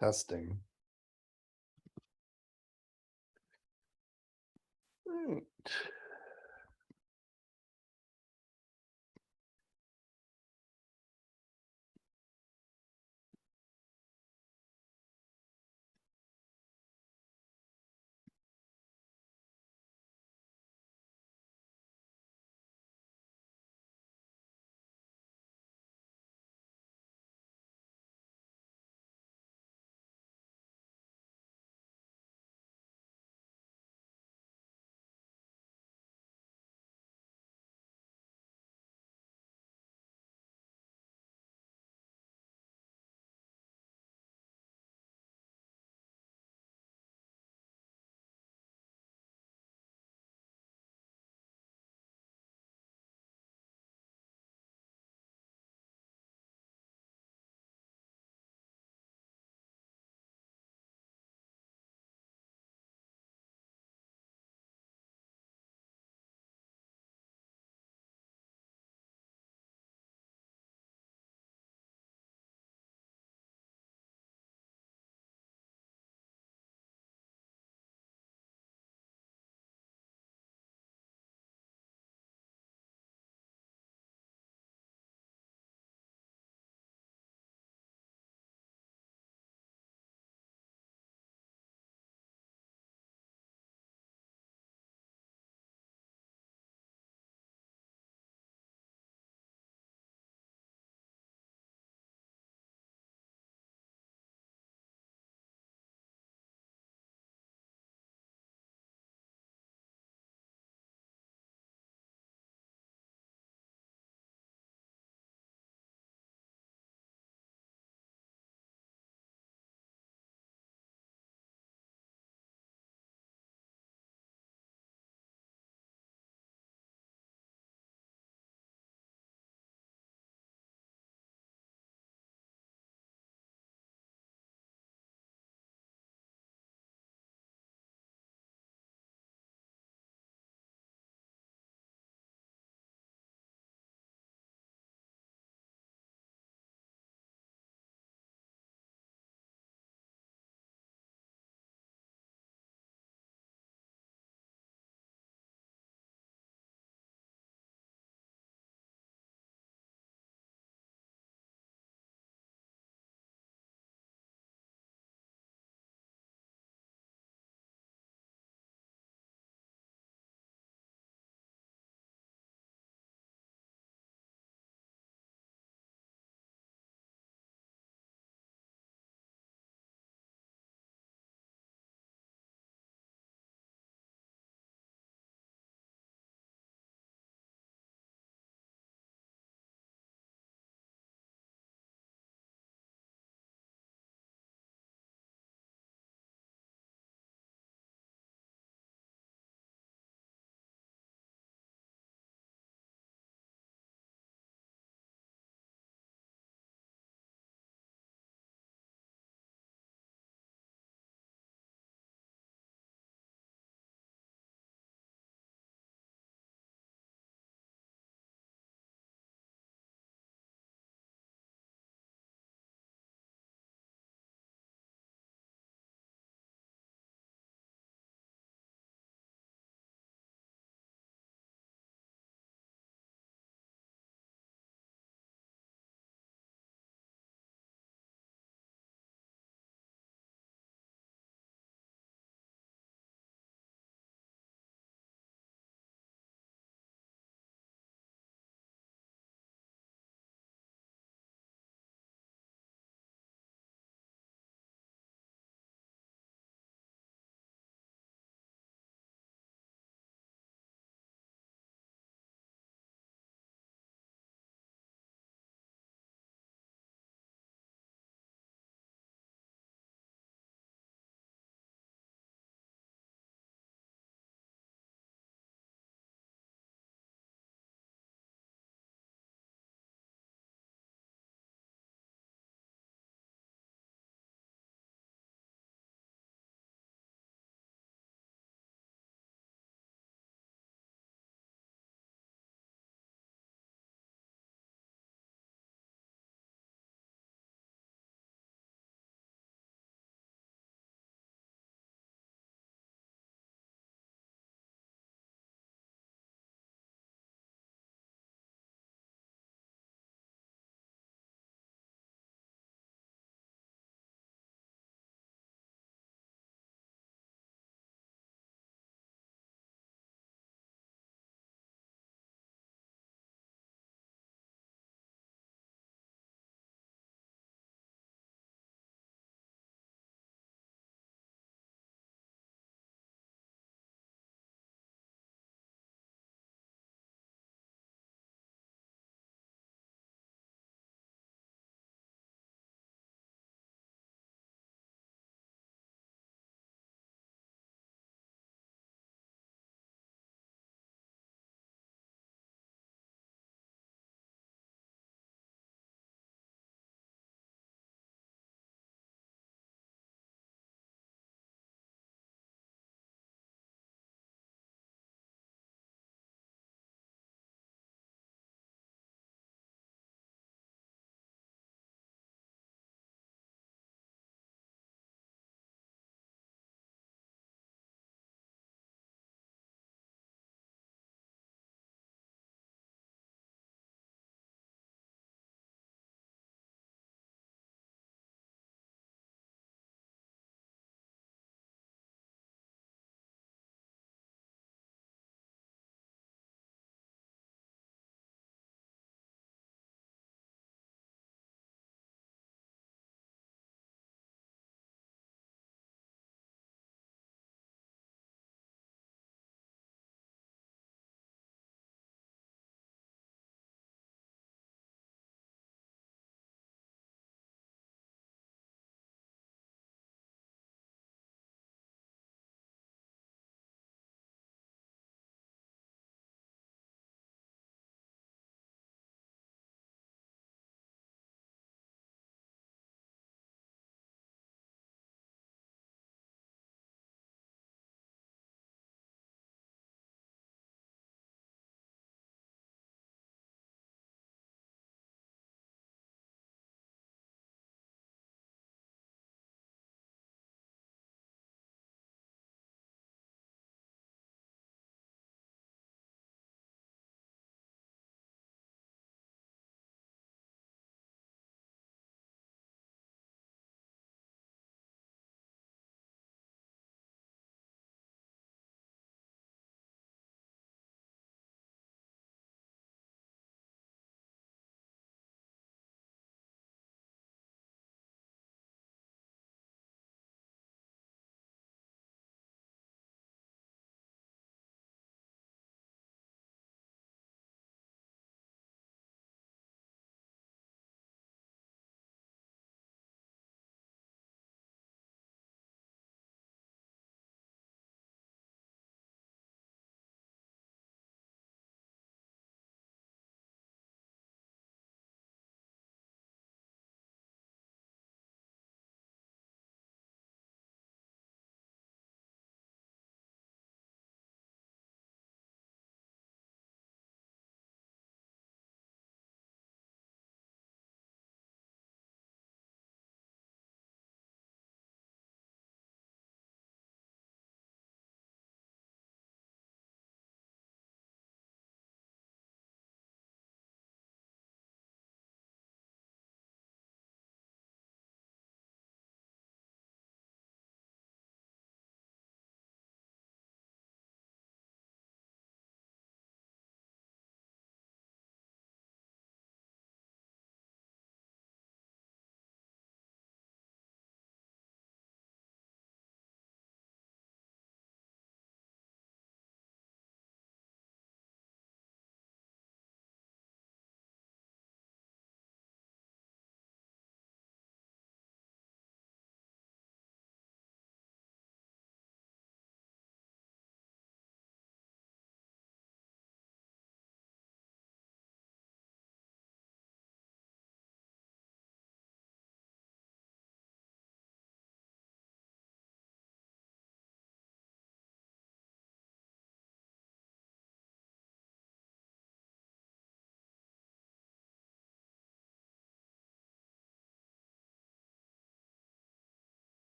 Testing. Right.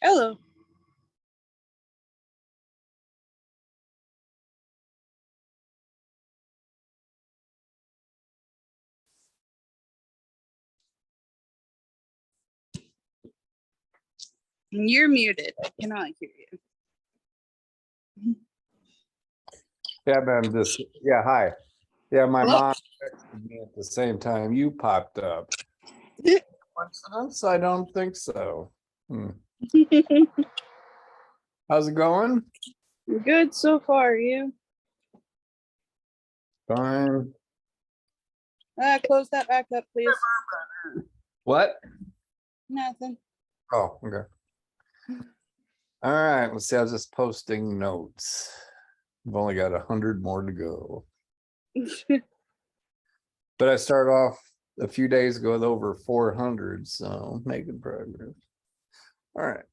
Hello. You're muted. I cannot hear you. Yeah, man, hi. Yeah, my mom texted me at the same time you popped up. Coincidence? I don't think so. How's it going? Good so far, you? Fine. Close that back up, please. What? Nothing. Oh, okay. All right, let's see. I was just posting notes. I've only got 100 more to go. But I started off a few days ago with over 400, so making progress. All right.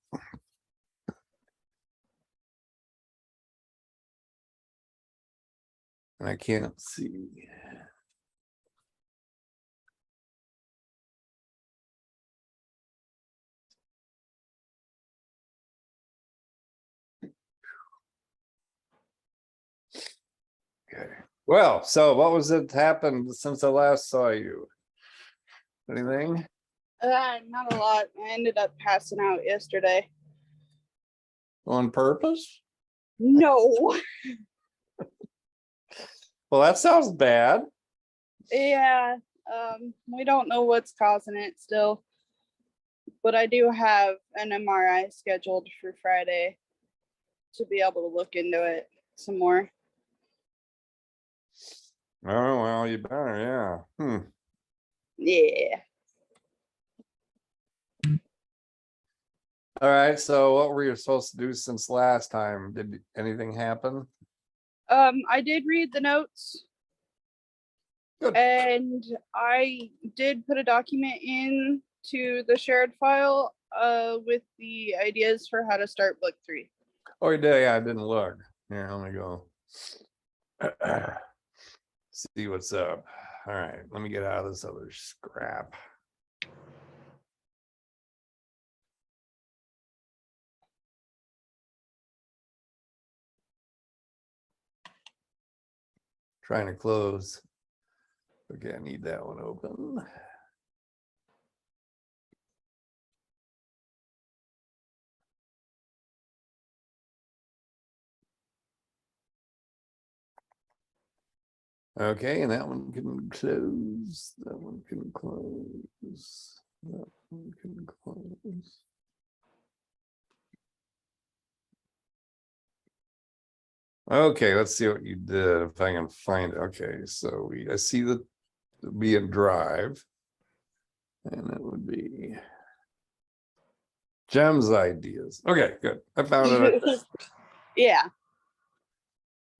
And I can't see. Okay. Well, so what was it happened since I last saw you? Anything? Not a lot. I ended up passing out yesterday. On purpose? No. Well, that sounds bad. Yeah. We don't know what's causing it still. But I do have an MRI scheduled for Friday to be able to look into it some more. Oh, well, you better, yeah. Yeah. All right, so what were you supposed to do since last time? Did anything happen? I did read the notes. Good. And I did put a document in to the shared file with the ideas for how to start book 3. Oh, you did? Yeah, I didn't look. Here, let me go. See what's up. All right, let me get out of this other scrap. Trying to close. Okay, I need that one open. Okay, and that one can close. That one can close. That one can close. Okay, let's see what you did if I can find it. Okay, so I see the be a drive, and it would be Jem's ideas. Okay, good. I found it. Yeah.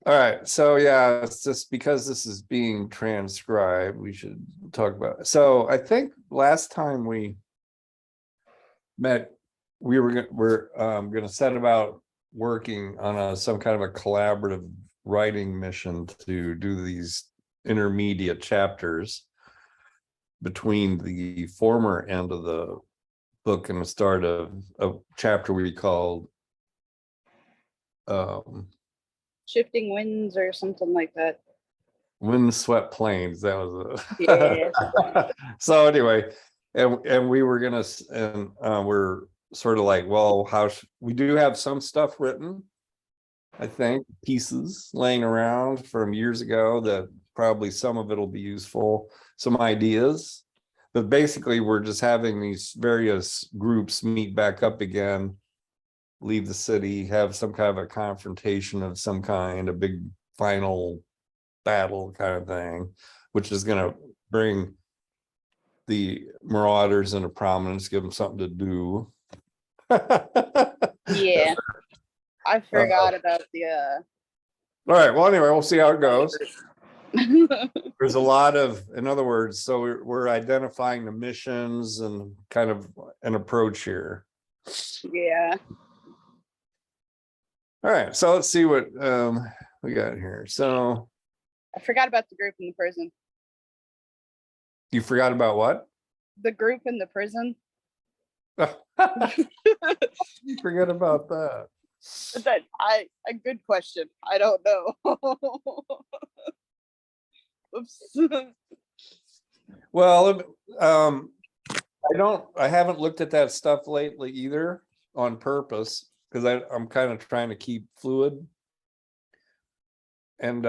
All right, so yeah, it's just because this is being transcribed, we should talk about it. So I think last time we met, we're going to set about working on some kind of a collaborative writing mission to do these intermediate chapters between the former end of the book and the start of a chapter we called Shifting winds or something like that. Windswept Plains. That was Yeah. So anyway, and we were gonna, and we're sort of like, well, we do have some stuff written, I think, pieces laying around from years ago that probably some of it'll be useful, some ideas, but basically we're just having these various groups meet back up again, leave the city, have some kind of a confrontation of some kind, a big final battle kind of thing, which is going to bring the marauders into prominence, give them something to do. Yeah. I forgot about the all right, well, anyway, we'll see how it goes. There's a lot of, in other words, so we're identifying the missions and kind of an approach here. Yeah. All right, so let's see what we got here. So I forgot about the group in the prison. you forgot about what? The group in the prison. Forget about that. A good question. I don't know. Oops. Well, I haven't looked at that stuff lately either on purpose because I'm kind of trying to keep fluid. And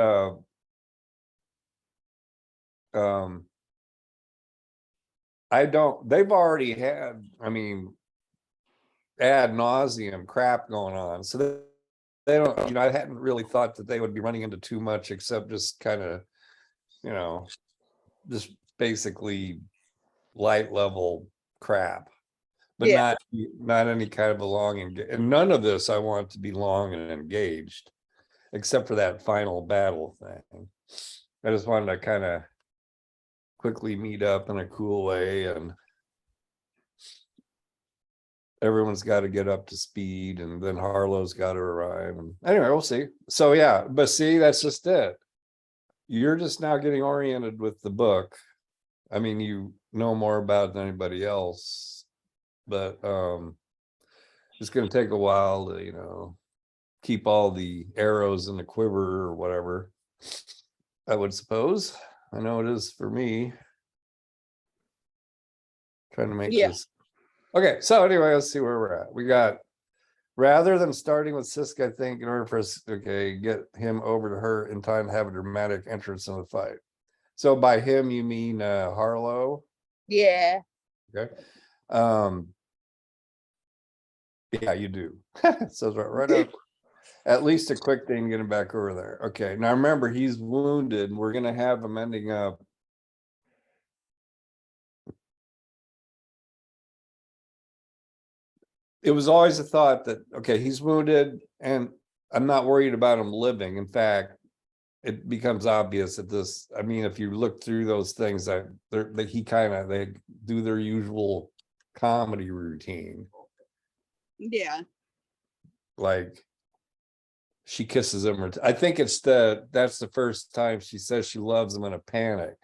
they've already had, I mean, ad nauseum crap going on. So they don't, you know, I hadn't really thought that they would be running into too much except just kind of, you know, just basically light level crap, but Yeah. not any kind of a long and none of this I want to be long and engaged, except for that final battle thing. I just wanted to kind of quickly meet up in a cool way, and everyone's got to get up to speed, and then Harlow's got to arrive. And anyway, we'll see. So yeah, but see, that's just it. You're just now getting oriented with the book. I mean, you know more about it than anybody else, but it's going to take a while to, you know, keep all the arrows in the quiver or whatever, I would suppose. I know it is for me. Trying to make this. Okay, so anyway, let's see where we're at. We got, rather than starting with Sisk, I think in order for us, okay, get him over to her in time to have a dramatic entrance in the fight. So by him, you mean Harlow? Yeah. Okay. Yeah, you do. It says right up. At least a quick thing getting back over there. Okay, now remember, he's wounded, and we're gonna have him ending up. It was always a thought that, okay, he's wounded, and I'm not worried about him living. In fact, it becomes obvious that this, I mean, if you look through those things, that they do their usual comedy routine. Yeah. Like she kisses him, or I think that's the first time she says she loves him in a panic.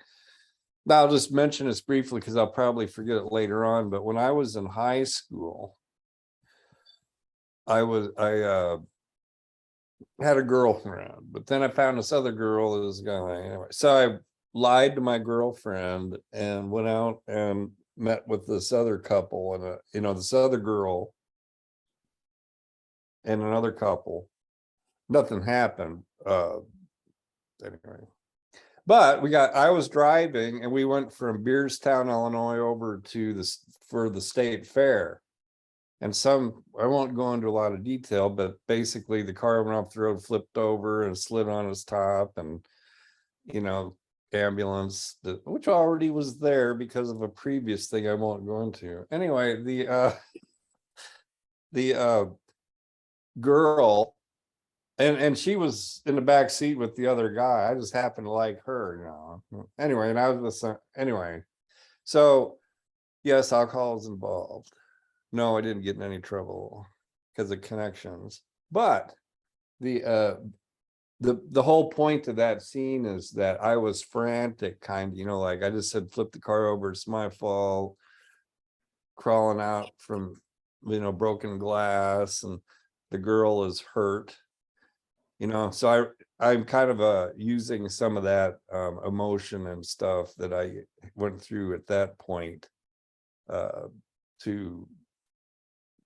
Now, I'll just mention this briefly because I'll probably forget it later on. But when I was in high school, I had a girlfriend, but then I found this other girl that was going anyway. So I lied to my girlfriend and went out and met with this other couple, and you know, this other girl and another couple. Nothing happened. Anyway. But I was driving and we went from Beardstown, Illinois over to for the state fair. And I won't go into a lot of detail, but basically the car went off the road, flipped over and slid on its top, and, you know, ambulance, which already was there because of a previous thing I won't go into. Anyway, the girl, and she was in the back seat with the other guy. I just happened to like her, you know. Anyway, and I was with anyway. So yes, alcohol is involved. No, I didn't get in any trouble because of connections. But the whole point of that scene is that I was frantic, kind of, you know, like I just said, flip the car over, it's my fault, crawling out from, you know, broken glass, and the girl is hurt. You know, so I'm kind of using some of that emotion and stuff that I went through at that point to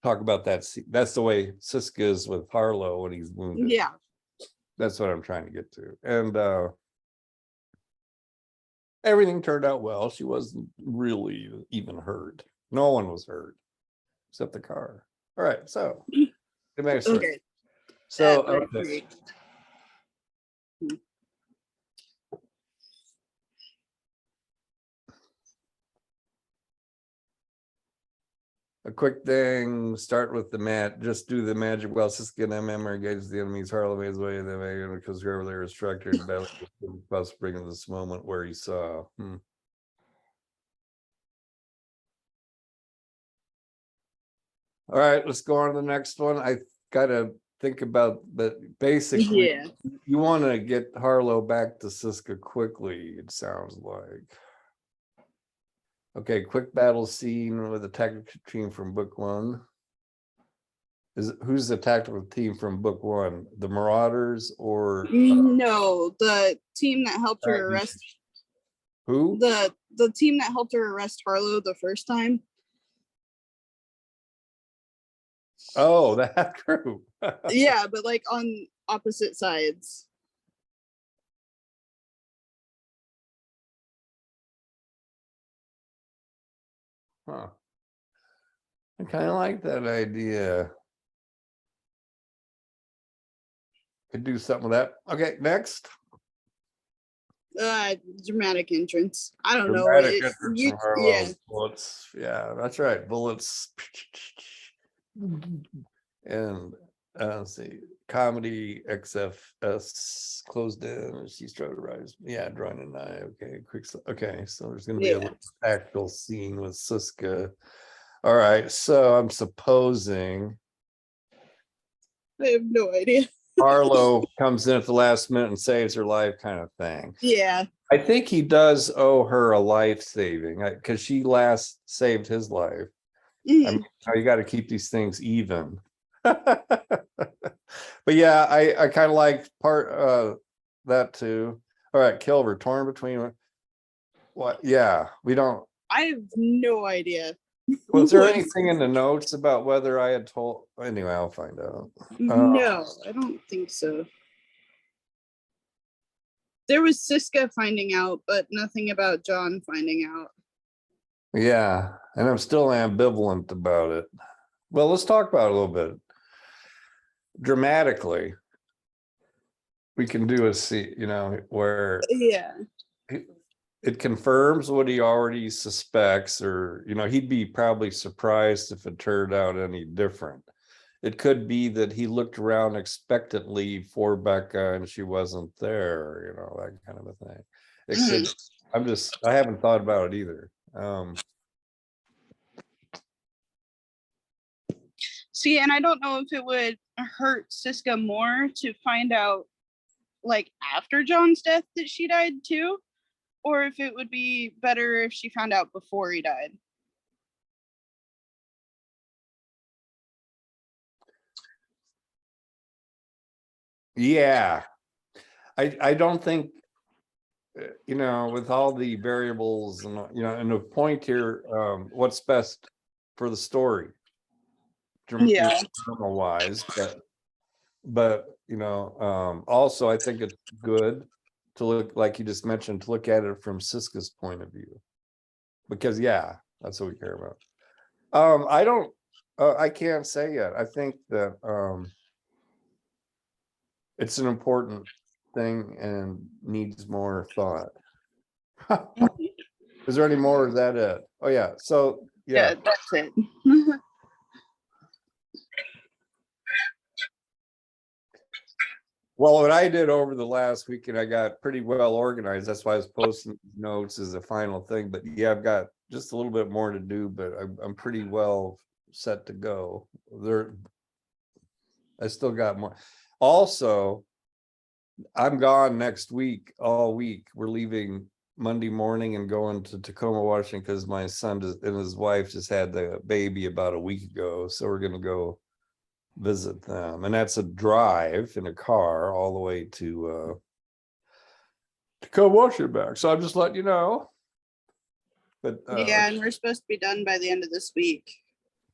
talk about that. That's the way Sisk is with Harlow when he's wounded. Yeah. That's what I'm trying to get to. And everything turned out well. She wasn't really even hurt. No one was hurt except the car. All right, so Okay. So Okay. a quick thing, start with just do the magic well, Sisk and MM engage the enemy's Harlow his way in the way because whoever they were structured about us bringing this moment where he saw. All right, let's go on to the next one. I gotta think about that. Basically, Yeah. you want to get Harlow back to Siska quickly, it sounds like. Okay, quick battle scene with a tactical team from book one. Who's the tactical team from book one? The Marauders or No, the team that helped her arrest who? the team that helped her arrest Harlow the first time. Oh, that group. Yeah, but like on opposite sides. Huh. I kind of like that idea. Could do something with that. Okay, next. Dramatic entrance. I don't know. Dramatic entrance from Harlow. Yeah. Bullets. Yeah, that's right. Bullets. And let's see. Comedy XFS closed in and she's trying to rise. Yeah, drawing an eye. Okay, quick. Okay, so there's gonna be a little tactical scene with Siska. All right, so I'm supposing I have no idea. Harlow comes in at the last minute and saves her life, kind of thing. Yeah. I think he does owe her a life saving because she last saved his life. I mean, you got to keep these things even. But yeah, I kind of like part that too. All right, Kilver torn between what? Yeah, we don't. I have no idea. Was there anything in the notes about whether I had told? Anyway, I'll find out. No, I don't think so. There was Siska finding out, but nothing about John finding out. Yeah, and I'm still ambivalent about it. Well, let's talk about it a little bit. Dramatically, we can do a scene, where it confirms what he already suspects, or he'd be probably surprised if it turned out any different. It could be that he looked around expectantly for Becca and she wasn't there, that kind of a thing. It could, I haven't thought about it either. See, and I don't know if it would hurt Siska more to find out like after John's death that she died too, or if it would be better if she found out before he died. Yeah, I don't think, with all the variables and, and the point here, what's best for the story, wise, but also I think it's good to look, like you just mentioned, to look at it from Siska's point of view, because that's what we care about. I can't say yet. I think that it's an important thing and needs more thought. Is there any more? Is that it? Oh yeah. So yeah, that's it. Well, what I did over the last weekend, I got pretty well organized. That's why I was posting notes as a final thing. But yeah, I've got just a little bit more to do, but I'm pretty well set to go. I still got more. Also, I'm gone next week, all week. We're leaving Monday morning and going to Tacoma, Washington, because my son and his wife just had the baby about a week ago. So we're going to go visit them, and that's a drive in a car all the way to Tacoma, Washington back. So I'm just letting you know. But yeah, and we're supposed to be done by the end of this week.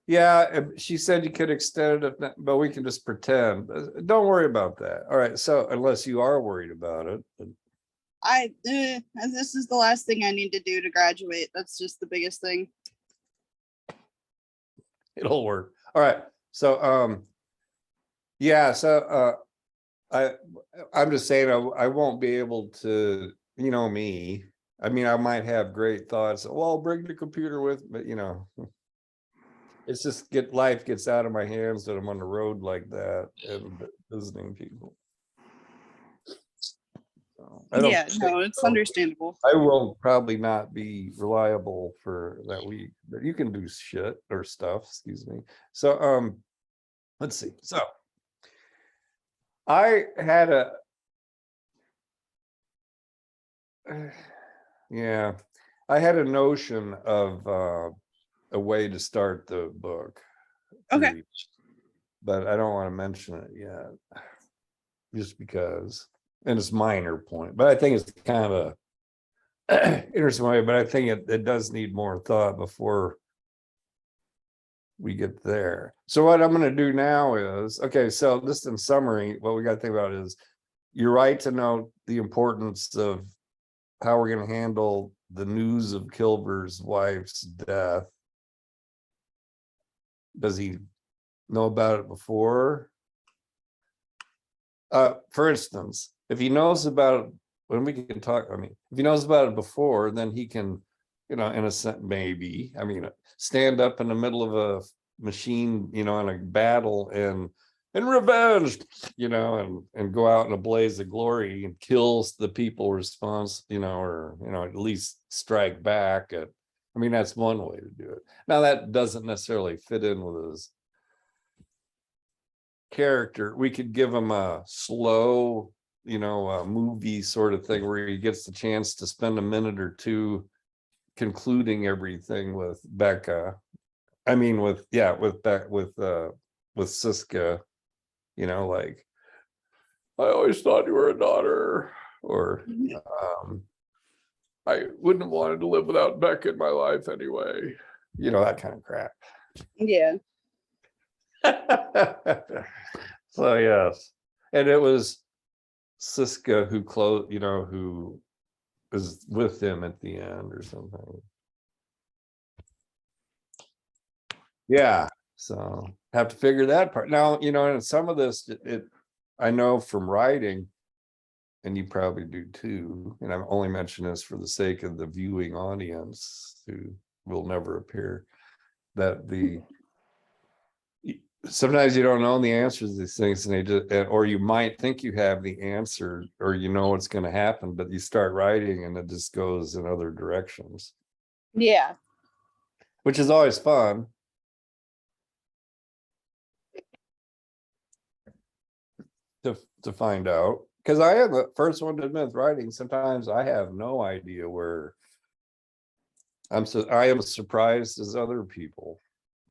Yeah, she said you could extend it, but we can just pretend. Don't worry about that. All right. So unless you are worried about it. This is the last thing I need to do to graduate. That's just the biggest thing. It'll work. All right. So yeah, so I'm just saying I won't be able to, me. I mean, I might have great thoughts. Well, I'll bring the computer with, but it's just life gets out of my hands that I'm on the road like that and visiting people. So it's understandable. I will probably not be reliable for that week, but you can do shit or stuff, excuse me. So let's see. So I had I had a notion of a way to start the book. Okay. But I don't want to mention it yet. Just because, and it's minor point, but I think it's kind of a interesting way, but I think it does need more thought before we get there. So what I'm going to do now is, okay, so just in summary, what we got to think about is, you're right to note the importance of how we're going to handle the news of Kilber's wife's death. Does he know about it before? For instance, if he knows about it, when we can talk, I mean, if he knows about it before, then he can, in a sense, maybe, stand up in the middle of a machine, in a battle and revenge, and go out in a blaze of glory and kills the people or, at least strike back at, that's one way to do it. Now, that doesn't necessarily fit in with his character. We could give him a slow, a movie sort of thing where he gets the chance to spend a minute or two concluding everything with Becca. With Siska, like, I always thought you were a daughter, or I wouldn't have wanted to live without Becca in my life anyway. That kind of crap. Yeah. So yes, and it was Siska who who was with him at the end or something. Yeah, so have to figure that part now. And some of this, I know from writing, and you probably do too. And I'm only mentioning this for the sake of the viewing audience who will never appear. That sometimes you don't know the answers to these things, and or you might think you have the answer, or what's going to happen, but you start writing and it just goes in other directions. Yeah. Which is always fun. To find out, because I am the first one to admit writing. Sometimes I have no idea where I am as surprised as other people,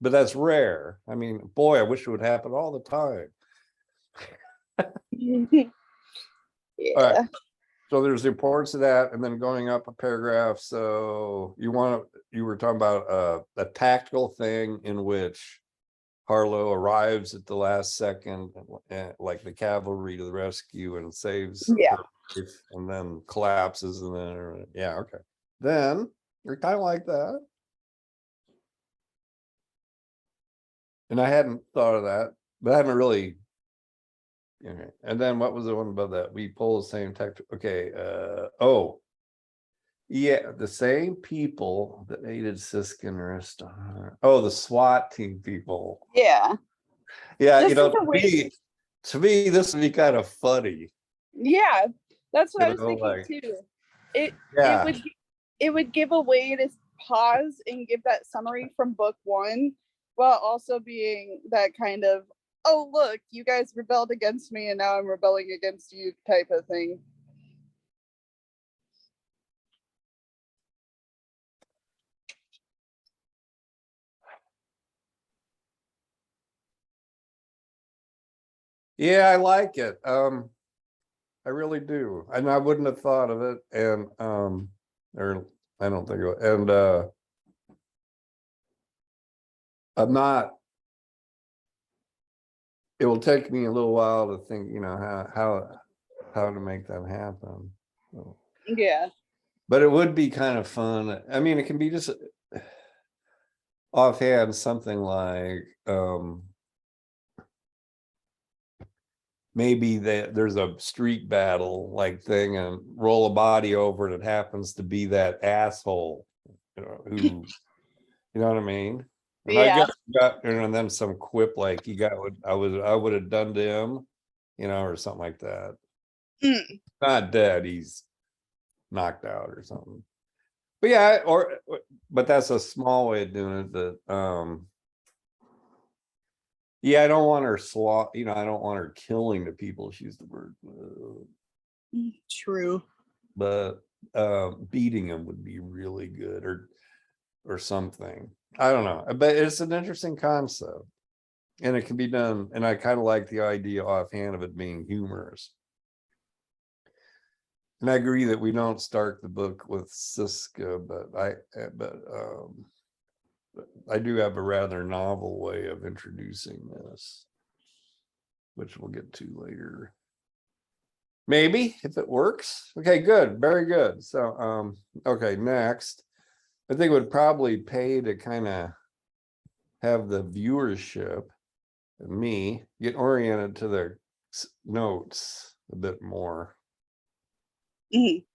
but that's rare. Boy, I wish it would happen all the time. Yeah. All right. So there's the importance of that, and then going up a paragraph. So you were talking about a tactical thing in which Harlow arrives at the last second, like the cavalry to the rescue, and saves Yeah. her life, and then collapses, and then okay. Then you're kind of like that, and I hadn't thought of that, but I haven't really. And then what was the one above that? We pull the same tactic. Okay. Yeah, the same people that aided Siska and Aristar. Oh, the SWAT team people. Yeah. Yeah, to This me, this would be kind of funny. Yeah, that's what I was thinking like, too. It yeah, it would give a way to pause and give that summary from book one, while also being that kind of, oh look, you guys rebelled against me and now I'm rebelling against you type of thing. yeah, I like it. I really do, and I wouldn't have thought of it, and or I don't think it, and I'm not. It will take me a little while to think, how to make that happen. So, Yeah. but it would be kind of fun. It can be just offhand something like maybe there's a street battle like thing, and roll a body over, and it happens to be that asshole, who, you know what I mean? And Yeah. I guess and then some quip like, he got what I would have done to him, or something like that. Mm. Not dead, he's knocked out or something. But yeah, but that's a small way of doing it. That yeah, I don't want her I don't want her killing the people she's the bird. True. But beating them would be really good, or something. I don't know, but it's an interesting concept, and it can be done. And I kind of like the idea offhand of it being humorous. And I agree that we don't start the book with Siska, but I do have a rather novel way of introducing this, which we'll get to later. Maybe if it works. Okay, good, very good. So okay, next. I think it would probably pay to kind of have the viewership and me get oriented to the notes a bit more. Mhm.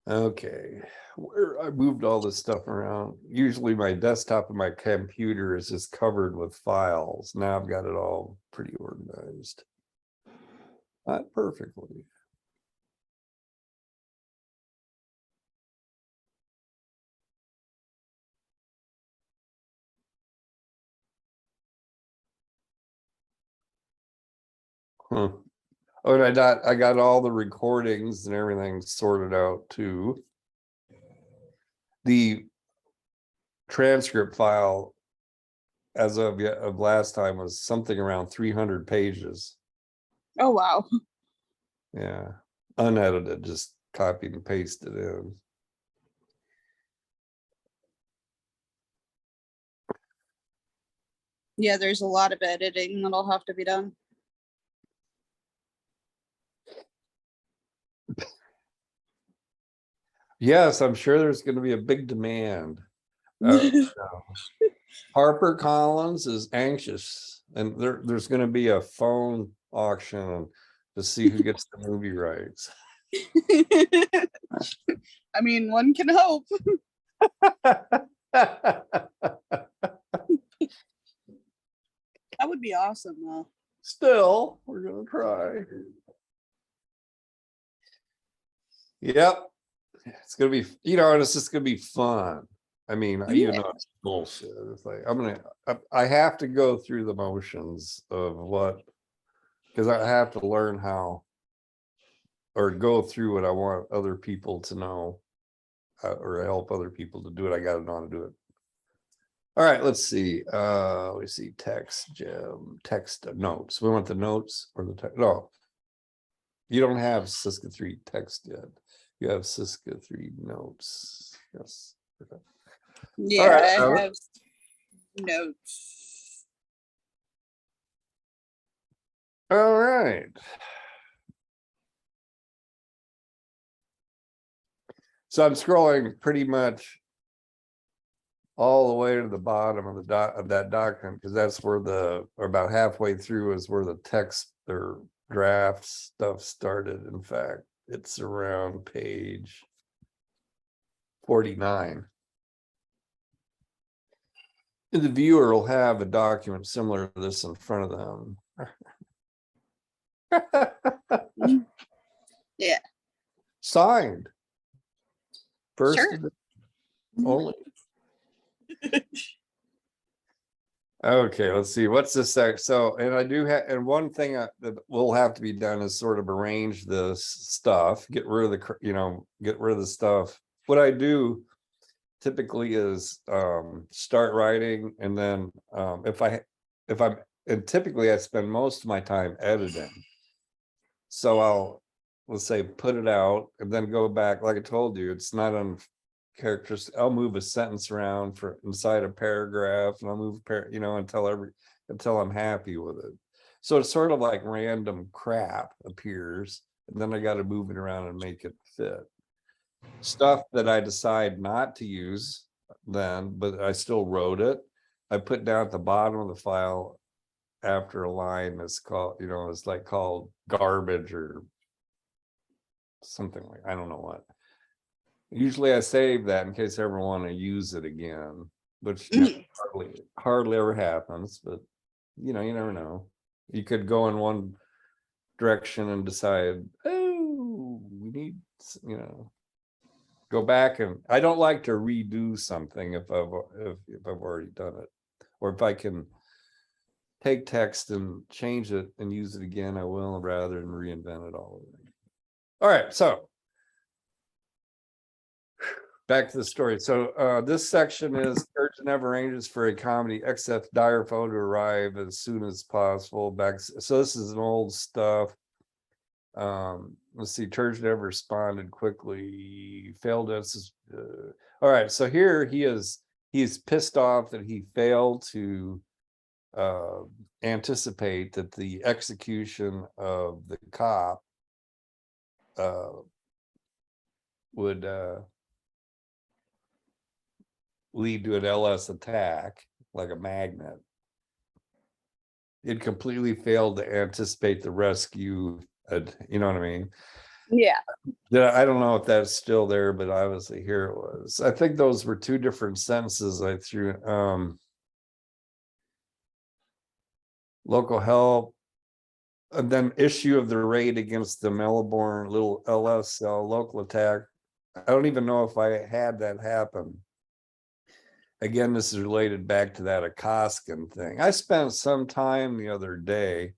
Okay, where I moved all this stuff around. Usually my desktop and my computer is just covered with files. Now I've got it all pretty organized. Not perfectly. Huh. Oh, and I got all the recordings and everything sorted out too. The transcript file as of last time was something around 300 pages. Oh, wow. Yeah, unedited, just copied and pasted in. Yeah, there's a lot of editing that'll have to be done. Yes, I'm sure there's going to be a big demand. Harper Collins is anxious, and there's going to be a phone auction to see who gets the movie rights. I mean, one can hope. That would be awesome, though. Still, we're gonna try. Yep, it's gonna be, and it's just gonna be fun. I mean, even though it's bullshit, it's like I have to go through the motions of what, because I have to learn how, or go through what I want other people to know, or help other people to do it. I got to know how to do it. All right, let's see. Text, Jim, text notes. We want the notes or the text. No, you don't have Siska 3 text yet. You have Siska 3 notes. Yes. Okay. Yeah, All right, I have notes. All right. So I'm scrolling pretty much all the way to the bottom of that document, because that's where or about halfway through is where the text or draft stuff started. In fact, it's around page 49. And the viewer will have a document similar to this in front of them. Yeah. Signed. First Sure. edition only. Okay, let's see. What's this? So, and I do have, and one thing that will have to be done is sort of arrange this stuff, get rid of get rid of the stuff. What I do typically is start writing, and then and typically I spend most of my time editing. So let's say put it out and then go back. Like I told you, it's not on characters. I'll move a sentence around for inside a paragraph, and I'll move until I'm happy with it. So it's sort of like random crap appears, and then I got to move it around and make it fit. Stuff that I decide not to use then, but I still wrote it, I put down at the bottom of the file after a line that's called, it's like called garbage or something like, I don't know what. Usually I save that in case I ever want to use it again, which hardly ever happens, but you never know. You could go in one direction and decide, oh, we need, go back. And I don't like to redo something if I've already done it, or if I can take text and change it and use it again, I will, rather than reinvent it all over again. All right, so back to the story. So this section is urgent never arranges for a comedy XF Direfo to arrive as soon as possible. So this is an old stuff. Let's see, Turge never responded quickly, failed us. All right, so here he's pissed off that he failed to anticipate that the execution of the cop would lead to an LS attack like a magnet. It completely failed to anticipate the rescue. You know what I mean? Yeah. I don't know if that's still there, but obviously here it was. I think those were two different sentences I threw. Local help, and then issue of the raid against the Melbourne little LS local attack. I don't even know if I had that happen. Again, this is related back to that Akoskin thing. I spent some time the other day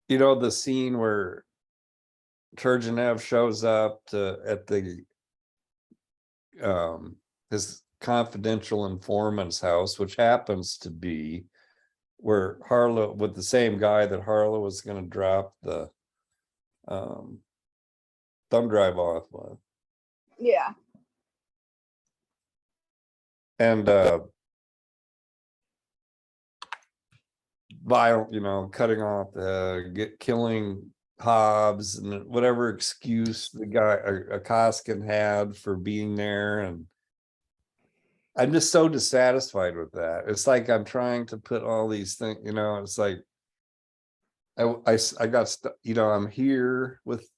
you know, the scene where Turgenev shows up at the his confidential informant's house, which happens to be where Harlow, with the same guy that Harlow was going to drop the thumb drive off with. Yeah. And violent, you know, cutting off killing Hobbs and whatever excuse the guy Akoskin had for being there. And I'm just so dissatisfied with that. It's like I'm trying to put all these things, you know, it's like I got you know, I'm here with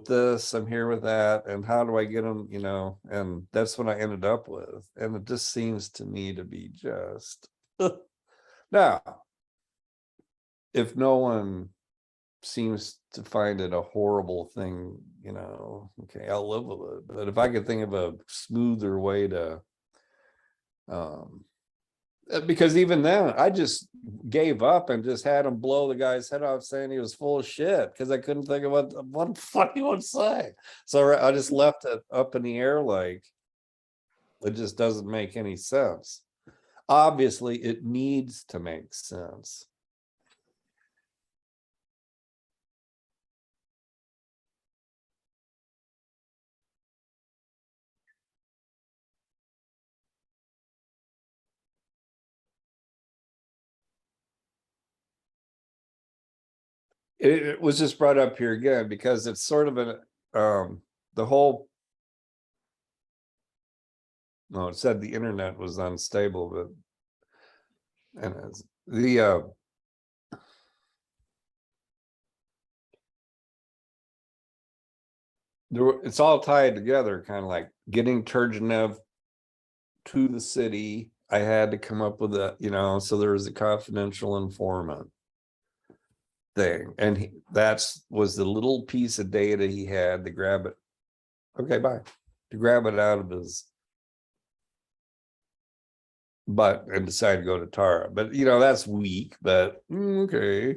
this, I'm here with that, and how do I get them, you know? And that's what I ended up with. And it just seems to me to be just now, if no one seems to find it a horrible thing, you know, okay, I'll live with it. But if I could think of a smoother way to because even then I just gave up and just had him blow the guy's head off, saying he was full of shit, because I couldn't think of what the fuck he would say. So I just left it up in the air, like it just doesn't make any sense. Obviously it needs to make sense. It was just brought up here again because it's sort of the whole, no, it said the internet was unstable, but and it's it's all tied together, kind of like getting Turgenev to the city. I had to come up with a, you know, so there was a confidential informant thing, and that's was the little piece of data he had to grab it. Okay, bye. To grab it out of his butt and decide to go to Tara. But you know, that's weak, but okay.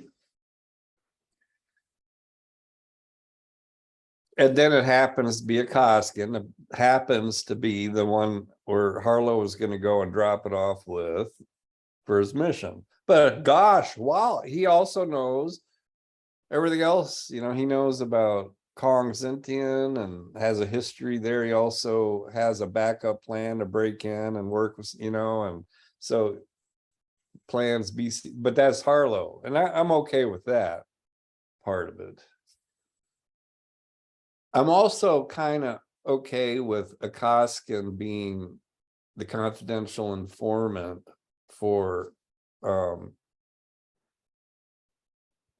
And then it happens to be a Koskin. It happens to be the one where Harlow was going to go and drop it off with for his mission. But gosh, wow, he also knows everything else. You know, he knows about Kong Zintian and has a history there. He also has a backup plan to break in and work with, you know, and so plans BC, but that's Harlow. And I'm okay with that part of it. I'm also kind of okay with Akoskin being the confidential informant for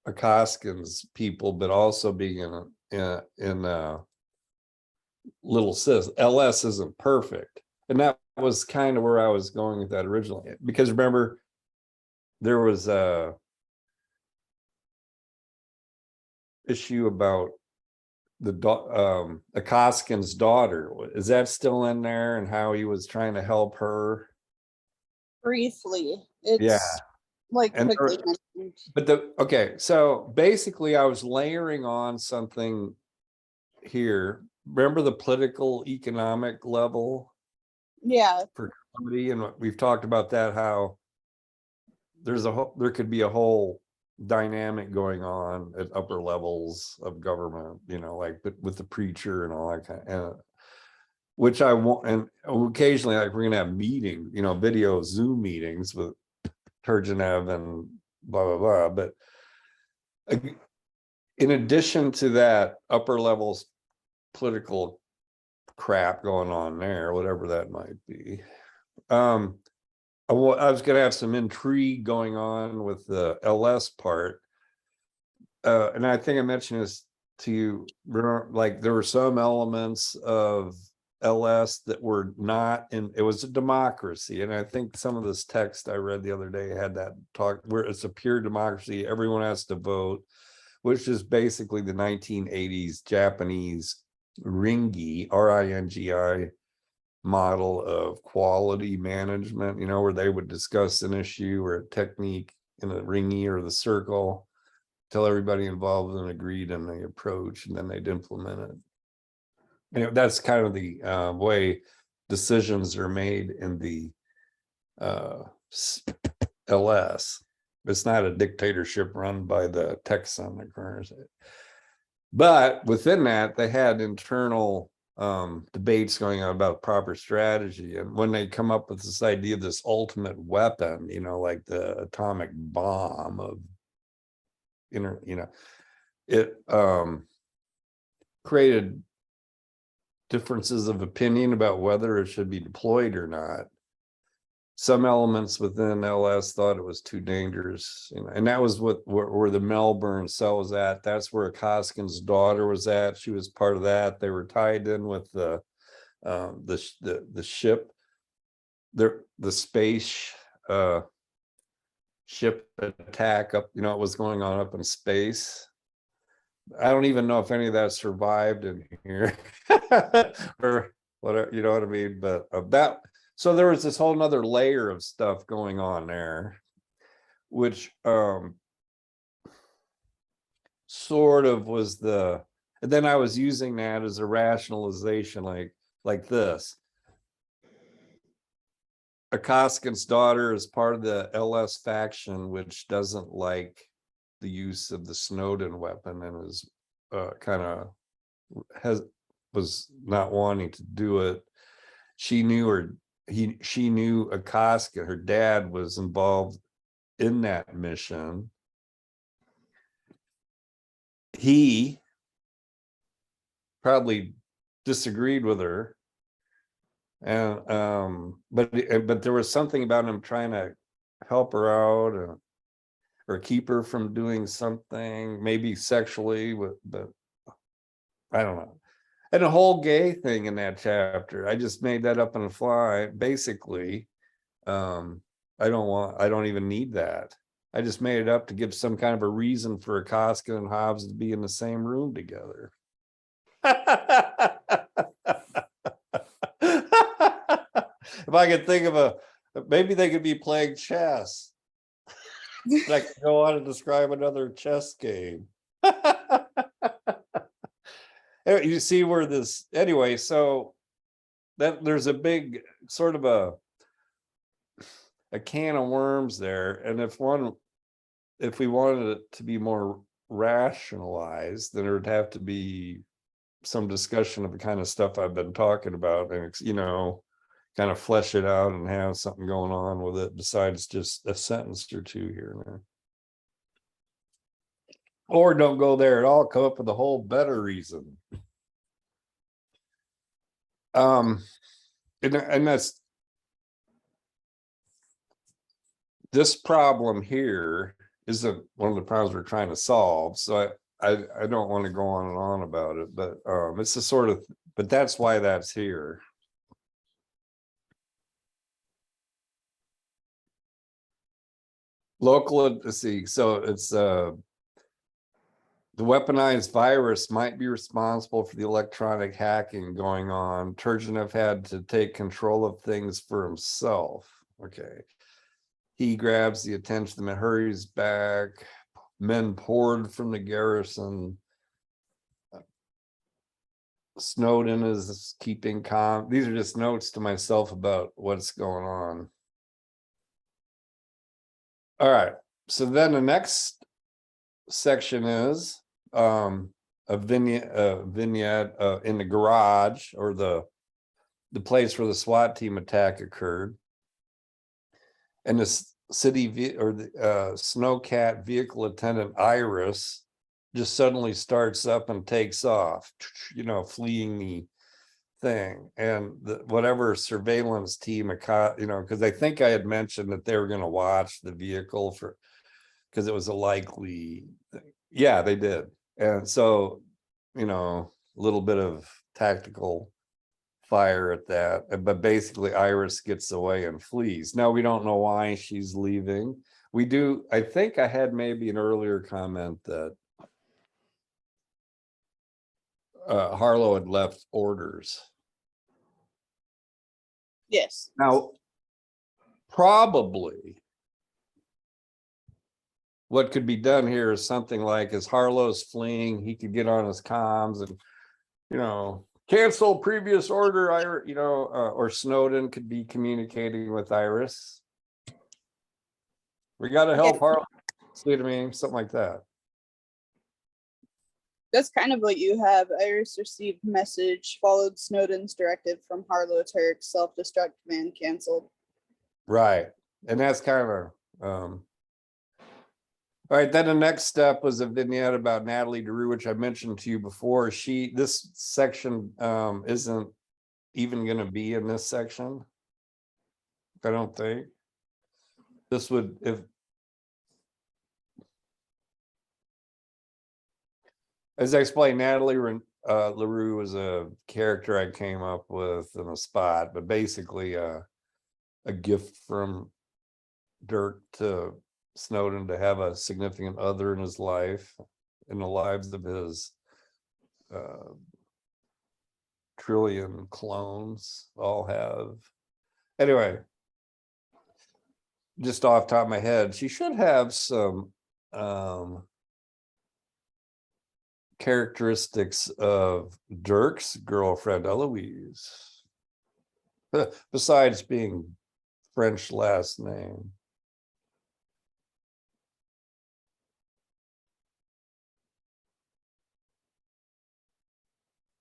Akoskin's people, but also being in Little Sis. LS isn't perfect, and that was kind of where I was going with that originally. Because remember, there was a issue about Akoskin's daughter. Is that still in there, and how he was trying to help her? Briefly, Yeah. it's like And quickly mentioned. but okay, so basically I was layering on something here. Remember the political economic level Yeah, for comedy, and we've talked about that, how there could be a whole dynamic going on at upper levels of government, like with the preacher and all that kind of, which I want. And occasionally, like, we're gonna have meetings, video Zoom meetings with Turgenev and blah blah blah. But in addition to that upper levels political crap going on there, whatever that might be, I was going to have some intrigue going on with the LS part. And I think I mentioned this to you, like there were some elements of LS that were not in, it was a democracy. And I think some of this text I read the other day had that talk where it's a pure democracy. Everyone has to vote, which is basically the 1980s Japanese Ringi, RINGI model of quality management, where they would discuss an issue or a technique in a ringy or the circle, till everybody involved and agreed on the approach, and then they'd implement it. That's kind of the way decisions are made in the LS. It's not a dictatorship run by the Texan that corners it. But within that, they had internal debates going on about proper strategy. And when they come up with this idea of this ultimate weapon, like the atomic bomb of it created differences of opinion about whether it should be deployed or not. Some elements within LS thought it was too dangerous, and that was where the Melbourne cell was at. That's where Koskin's daughter was at. She was part of that. They were tied in with the ship, the space ship attack up. It was going on up in space. I don't even know if any of that survived in here, or whatever. You know what I mean? But that. So there was this whole nother layer of stuff going on there, which sort of was and then I was using that as a rationalization, like this. Akoskin's daughter is part of the LS faction, which doesn't like the use of the Snowden weapon, and is kind of was not wanting to do it. She knew Akoskin, her dad, was involved in that mission. He probably disagreed with her, and but there was something about him trying to help her out, or keep her from doing something, maybe sexually, but I don't know. And a whole gay thing in that chapter. I just made that up on the fly. Basically, I don't even need that. I just made it up to give some kind of a reason for Akoskin and Hobbes to be in the same room together. If I could think of maybe they could be playing chess. I could go on and describe another chess game. You see where this, anyway, so that there's a big sort of a can of worms there. And if we wanted it to be more rationalized, then there would have to be some discussion of the kind of stuff I've been talking about, and kind of flesh it out and have something going on with it besides just a sentence or two here and there. Or don't go there at all, come up with a whole better reason. And that's this problem here isn't one of the problems we're trying to solve. So I don't want to go on and on about it, but it's a sort of, but that's why that's here. Local, let's see, so it's The weaponized virus might be responsible for the electronic hacking going on. Turgenev had to take control of things for himself. Okay. He grabs the attention and hurries back. Men poured from the garrison. Snowden is keeping calm. These are just notes to myself about what's going on. All right. So then the next section is a vignette in the garage, or the place where the SWAT team attack occurred, and the city or the snowcat vehicle attendant Iris just suddenly starts up and takes off, you know, fleeing the thing. And whatever surveillance team, you know, because I think I had mentioned that they were going to watch the vehicle for, because it was a likely thing. Yeah, they did. And so, you know, a little bit of tactical fire at that, but basically Iris gets away and flees. Now we don't know why she's leaving. We do, I think I had maybe an earlier comment that Harlow had left orders. Yes. Now, probably what could be done here is something like, as Harlow's fleeing, he could get on his comms and, you know, cancel previous order, you know, or Snowden could be communicating with Iris. We got to help Harlow. See what I mean? Something like that. That's kind of what you have. Iris received message, followed Snowden's directive from Harlow Turk, self-destruct command canceled. Right. And that's kind of, all right. Then the next step was a vignette about Natalie DeRue, which I mentioned to you before. This section isn't even going to be in this section. I don't think. This would, if, as I explained, Natalie LaRue was a character I came up with in a spot, but basically a gift from Dirk to Snowden to have a significant other in his life, in the lives of his trillion clones all have. Anyway, just off the top of my head, she should have some characteristics of Dirk's girlfriend Eloise, besides being French last name.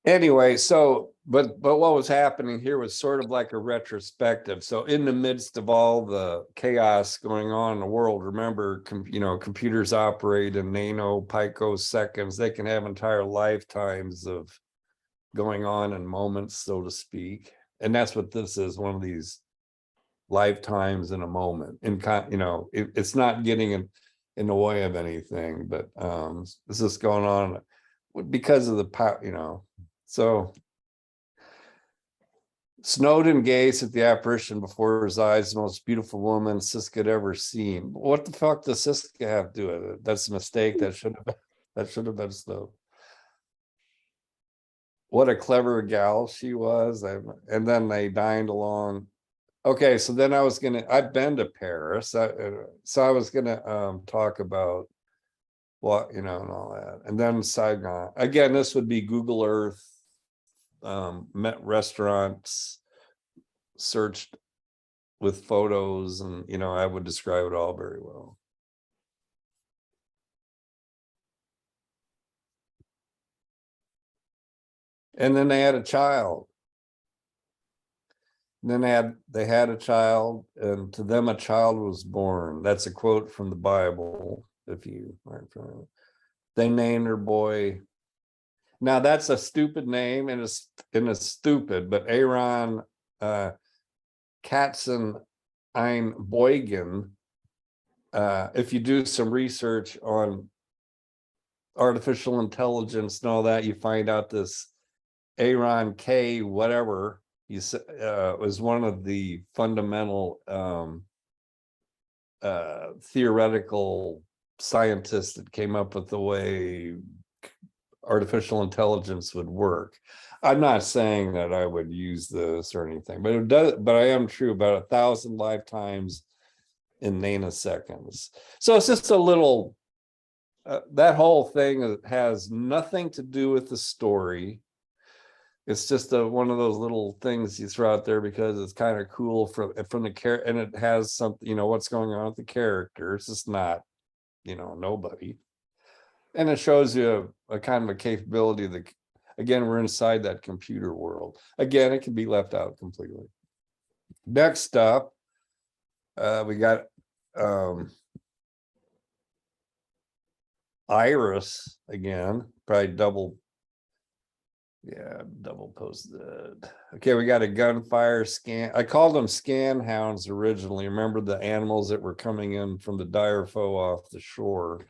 Anyway, so but what was happening here was sort of like a retrospective. So in the midst of all the chaos going on in the world, remember, you know, computers operate in picoseconds. They can have entire lifetimes of going on in moments, so to speak. And that's what this is, one of these lifetimes in a moment. You know, it's not getting in the way of anything, but this is going on because of the power, you know. So Snowden gazed at the apparition before his eyes, the most beautiful woman Siska had ever seen. What the fuck does Siska have to do with it? That's a mistake. That should have been Snowden. What a clever gal she was. And then they dined along. Okay, so then I've been to Paris. So I was gonna talk about what, you know, and all that. And then Saigon. Again, this would be Google Earth. Met restaurants, searched with photos, and, you know, I would describe it all very well. And then they had a child. And then they had a child, and to them a child was born. That's a quote from the Bible. If you aren't familiar, they named their boy. Now that's a stupid name, and it's stupid, but Aaron Katzen ein Beugen, if you do some research on artificial intelligence and all that, you find out this Aaron K whatever was one of the fundamental theoretical scientists that came up with the way artificial intelligence would work. I'm not saying that I would use this or anything, but it does, but I am true about 1,000 lifetimes in nanoseconds. So it's just a little, that whole thing has nothing to do with the story. It's just one of those little things you throw out there because it's kind of cool from the character, and it has something, you know, what's going on with the character. It's just not, you know, nobody. And it shows you a kind of a capability that, again, we're inside that computer world. Again, it can be left out completely. Next up, we got Iris again, probably double posted. Okay, we got a gunfire scan. I called them scan hounds originally. Remember the animals that were coming in from the dire foe off the shore?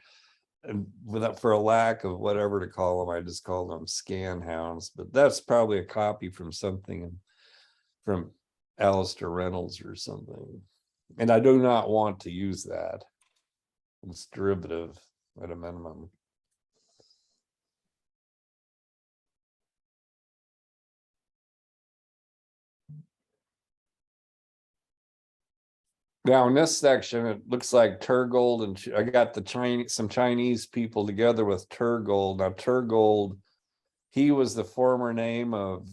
And without, for a lack of whatever to call them, I just called them scan hounds. But that's probably a copy from something from Alistair Reynolds or something. And I do not want to use that. It's derivative at a minimum. Now in this section, it looks like Turgold, and I got some Chinese people together with Turgold. Now Turgold, he was the former name of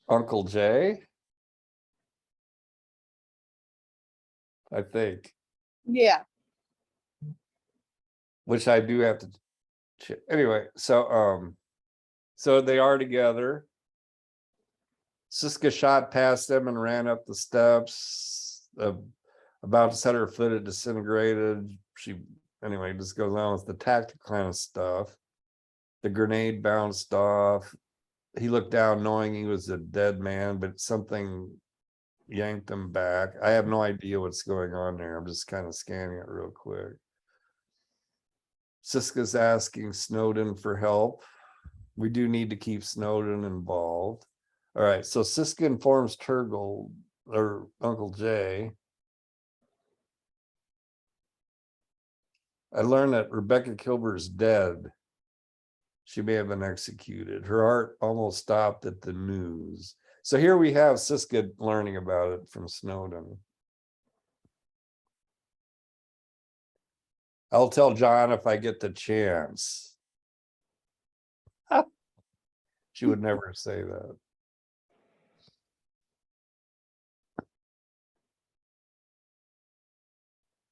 Uncle Jay, I think. Yeah. Which I do have to anyway. So they are together. Siska shot past them and ran up the steps. About to set her foot, it disintegrated. She anyway just goes on with the tactical kind of stuff. The grenade bounced off. He looked down knowing he was a dead man, but something yanked him back. I have no idea what's going on there. I'm just kind of scanning it real quick. Siska's asking Snowden for help. We do need to keep Snowden involved. All right, so Siska informs Turgold or Uncle Jay. I learned that Rebecca Kilbur's dead. She may have been executed. Her heart almost stopped at the news. So here we have Siska learning about it from Snowden. I'll tell John if I get the chance. She would never say that.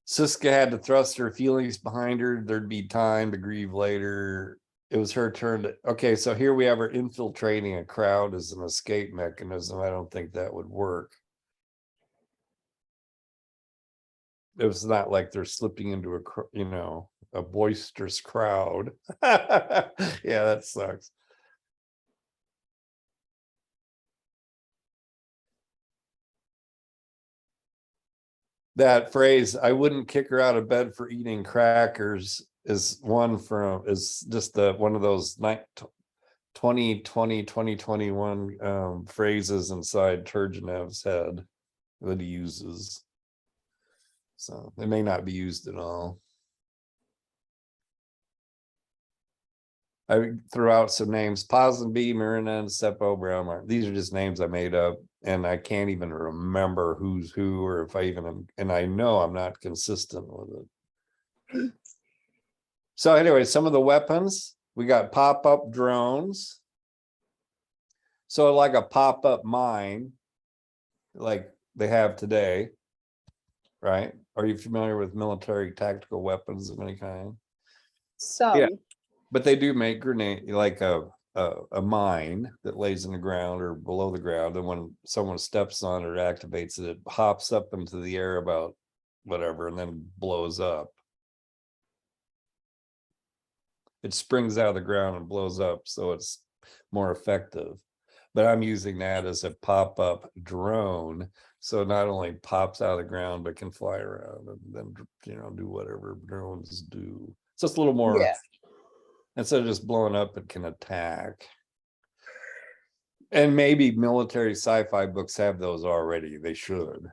Siska had to thrust her feelings behind her. There'd be time to grieve later. It was her turn to, okay, so here we have her infiltrating a crowd as an escape mechanism. I don't think that would work. It was not like they're slipping into a boisterous crowd. Yeah, that sucks. That phrase, I wouldn't kick her out of bed for eating crackers, is just one of those 2021 phrases inside Turgenev's head that he uses. So it may not be used at all. I threw out some names: Ponsonby, Marinan, Seppo, Brown. These are just names I made up, and I can't even remember who's who, or if I even am, and I know I'm not consistent with it. So anyway, some of the weapons, we got pop-up drones. So like a pop-up mine, like they have today, right? Are you familiar with military tactical weapons of any kind? Some. Yeah. But they do make grenade, like a mine that lays in the ground or below the ground, and when someone steps on it or activates it, it hops up into the air about whatever and then blows up. It springs out of the ground and blows up, so it's more effective. But I'm using that as a pop-up drone, so it not only pops out of the ground but can fly around and then do whatever drones do. So it's a little more. Yeah. Instead of just blowing up, it can attack. And maybe military sci-fi books have those already. They should.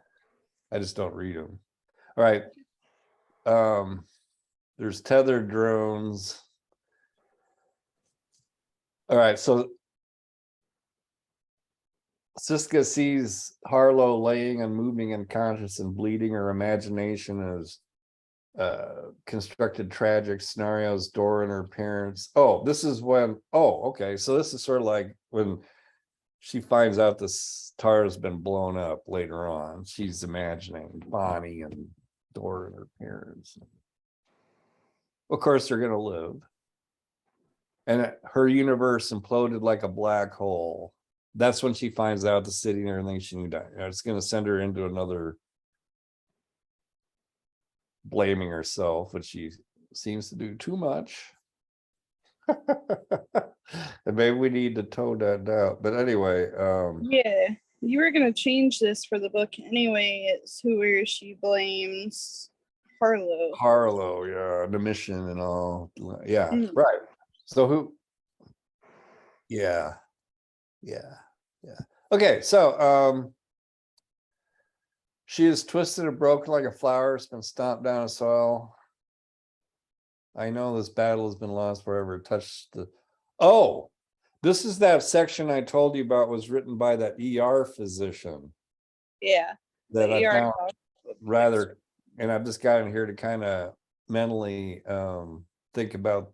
I just don't read them. All right. There's tethered drones. All right, so Siska sees Harlow laying and moving unconscious and bleeding. Her imagination is constructed tragic scenarios. Dora and her parents. Oh, this is when. Oh, okay. So this is sort of like when she finds out this tar has been blown up later on. She's imagining Bonnie and Dora and her parents. Of course, they're going to live. And her universe imploded like a black hole. That's when she finds out the city and everything she knew died. It's going to send her into another blaming herself, which she seems to do too much. And maybe we need to tone that down. But anyway, Yeah, you were gonna change this for the book anyway. It's who or she blames Harlow. Harlow, yeah, the mission and all. Yeah, Mm. right. So who? Yeah, yeah, yeah. Okay, so she is twisted and broken like a flower. It's been stomped down in soil. I know this battle has been lost forever. Touched the. Oh, this is that section I told you about was written by that ER physician Yeah, that the I ER found doc would be rather, and I've just got in here to kind of mentally think about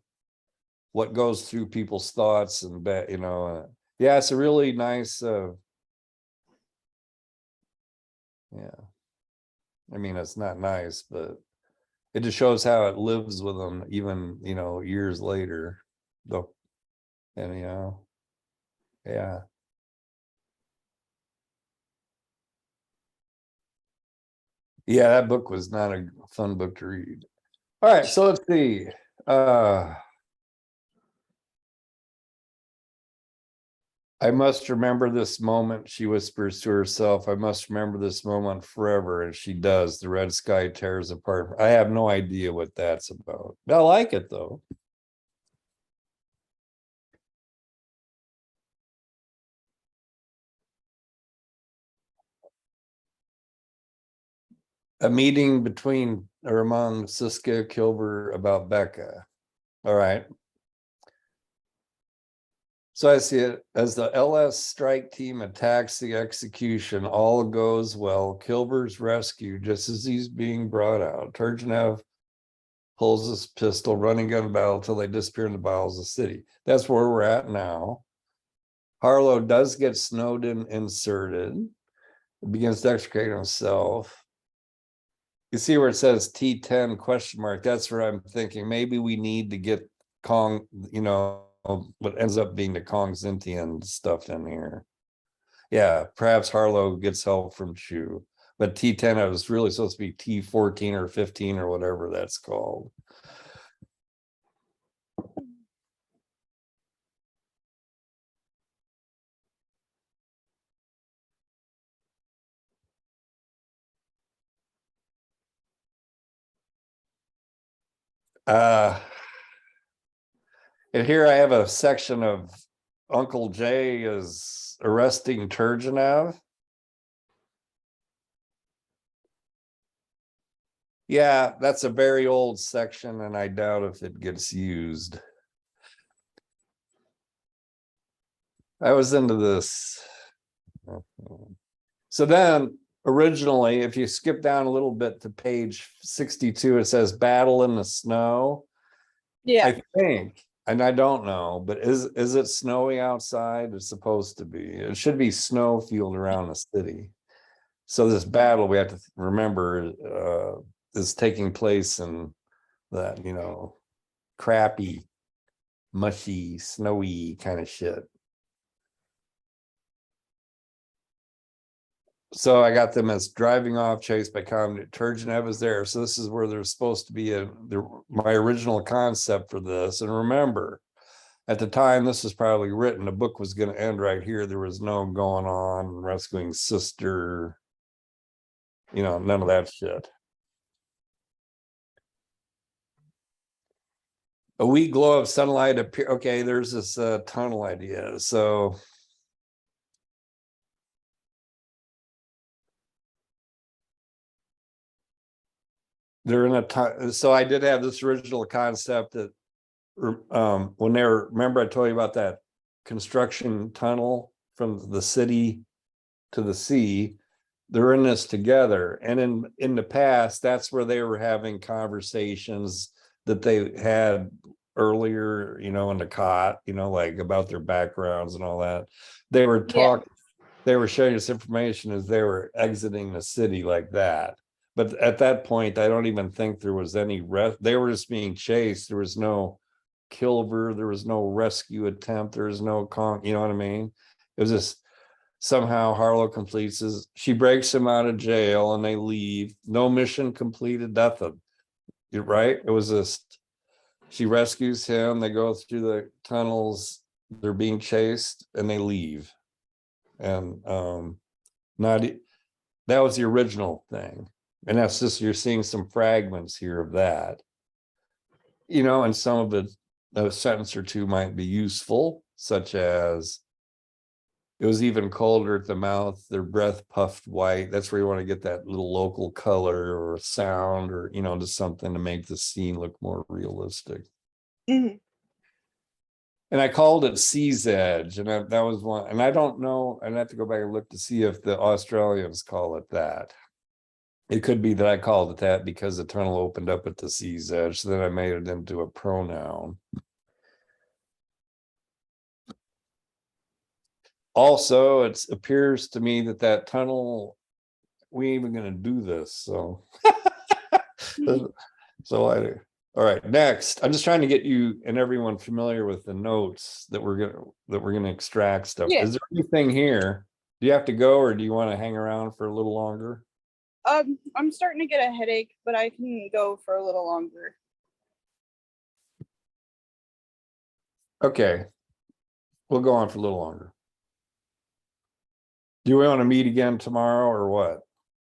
what goes through people's thoughts and bet, yeah, it's a really nice yeah. I mean, it's not nice, but it just shows how it lives with them even, years later. Though, and yeah. Yeah, that book was not a fun book to read. All right, so let's see. I must remember this moment, she whispers to herself. I must remember this moment forever. And she does. The red sky tears apart. I have no idea what that's about. I like it though. A meeting between or among Siska Kilber about Becca. All right. So I see it as the LS strike team attacks the execution. All goes well. Kilber's rescued just as he's being brought out. Turgenev pulls his pistol, running gun battle till they disappear in the bowels of the city. That's where we're at now. Harlow does get Snowden inserted. It begins to extricate himself. You see where it says T10 question mark. That's where I'm thinking maybe we need to get Kong, what ends up being the Kong Zintian stuff in here. Yeah, perhaps Harlow gets help from Chu, but T10 it was really supposed to be T14 or 15 or whatever that's called. And here I have a section of Uncle Jay is arresting Turgenev. Yeah, that's a very old section, and I doubt if it gets used. I was into this. So then, originally, if you skip down a little bit to page 62, it says battle in the snow. Yeah, I think, and I don't know, but is it snowy outside? It's supposed to be. It should be snow field around the city. So this battle, we have to remember, is taking place in that, crappy, mushy, snowy kind of shit. So I got them as driving off, chased by Commodore Turgenev is there. So this is where there's supposed to be my original concept for this. And remember, at the time this was probably written, the book was going to end right here. There was no going on, rescuing sister, none of that shit. A weak glow of sunlight appear. Okay, there's this tunnel idea. So they're in a so I did have this original concept that when they were, remember I told you about that construction tunnel from the city to the sea. They're in this together. And in the past, that's where they were having conversations that they had earlier, in the cot, like about their backgrounds and all that. They were they were sharing this information as they were exiting the city like that. But at that point, I don't even think there was any they were just being chased. There was no kilver, there was no rescue attempt, there was no you know what I mean? It was just somehow Harlow completes she breaks him out of jail and they leave. No mission completed, nothing. You're right. It was just she rescues him, they go through the tunnels, they're being chased, and they leave. And not that was the original thing. And that's just you're seeing some fragments here of that. And some of it, a sentence or two might be useful, such as it was even colder at the mouth, their breath puffed white. That's where you want to get that little local color or sound or, just something to make the scene look more realistic. Mm-hmm. And I called it Sea's Edge, and that was one. And I don't know, I'd have to go back and look to see if the Australians call it that. It could be that I called it that because the tunnel opened up at the sea's edge, so then I made it into a pronoun. Also, it appears to me that tunnel, we ain't even going to do this. So, all right, next, I'm just trying to get you and everyone familiar with the notes that we're gonna extract stuff. Yeah. Is there anything here? Do you have to go, or do you want to hang around for a little longer? I'm starting to get a headache, but I can go for a little longer. Okay, we'll go on for a little longer. Do we want to meet again tomorrow or what?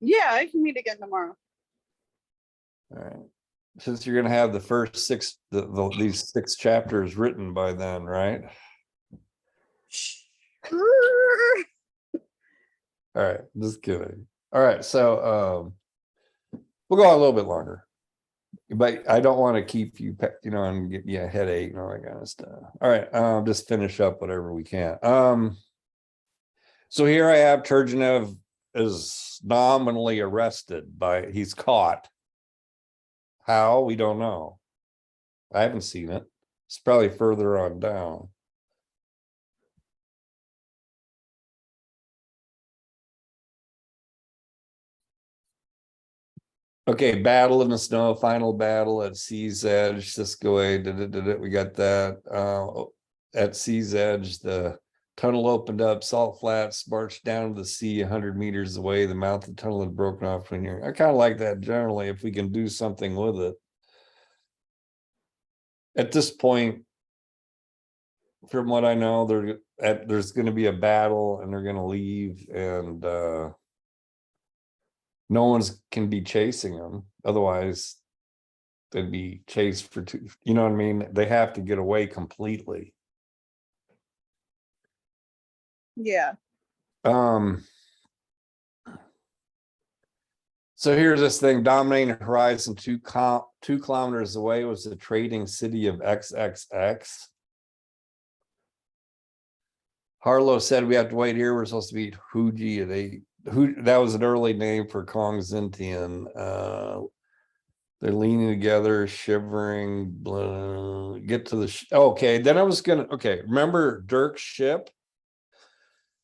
Yeah, I can meet again tomorrow. All right. Since you're going to have the first six, these 6 chapters written by then, right? All right, just kidding. All right, so we'll go on a little bit longer, but I don't want to keep you, and get you a headache and all that kind of stuff. All right, just finish up whatever we can. So here I have Turgenev is nominally arrested he's caught. How? We don't know. I haven't seen it. It's probably further on down. Okay, battle in the snow, final battle at sea's edge, Cisco A, we got that. At sea's edge, the tunnel opened up, salt flats marched down to the sea 100 meters away. The mouth of the tunnel had broken off from here. I kind of like that generally, if we can do something with it. At this point, from what I know, there's going to be a battle and they're going to leave, and no one's can be chasing them. Otherwise, they'd be chased for 2. You know what I mean? They have to get away completely. Yeah. So here's this thing: dominating horizon 2 kilometers away was the trading city of XXX. Harlow said we have to wait here. We're supposed to meet Huji at 8. That was an early name for Kongzintian. They're leaning together, shivering, blah, get to the okay. Then I was gonna remember Dirk's ship?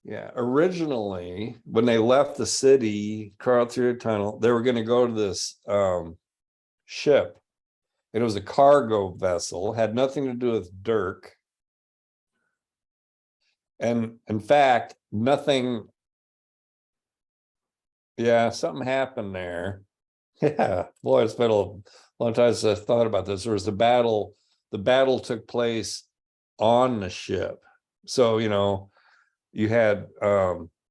Yeah, originally when they left the city, crawled through a tunnel, they were gonna go to this ship. It was a cargo vessel, had nothing to do with Dirk. And in fact, nothing. Yeah, something happened there. Yeah, boy, it's been a long time since I thought about this. There was a battle. The battle took place on the ship. So, you had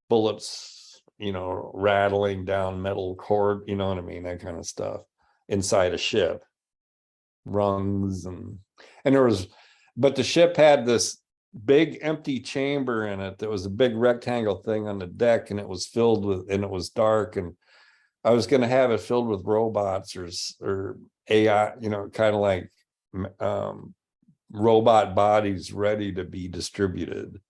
bullets, rattling down metal cord, you know what I mean? That kind of stuff inside a ship. Rungs but the ship had this big empty chamber in it that was a big rectangle thing on the deck, and it was filled with, and it was dark, and I was going to have it filled with robots or AI, kind of like robot bodies ready to be distributed.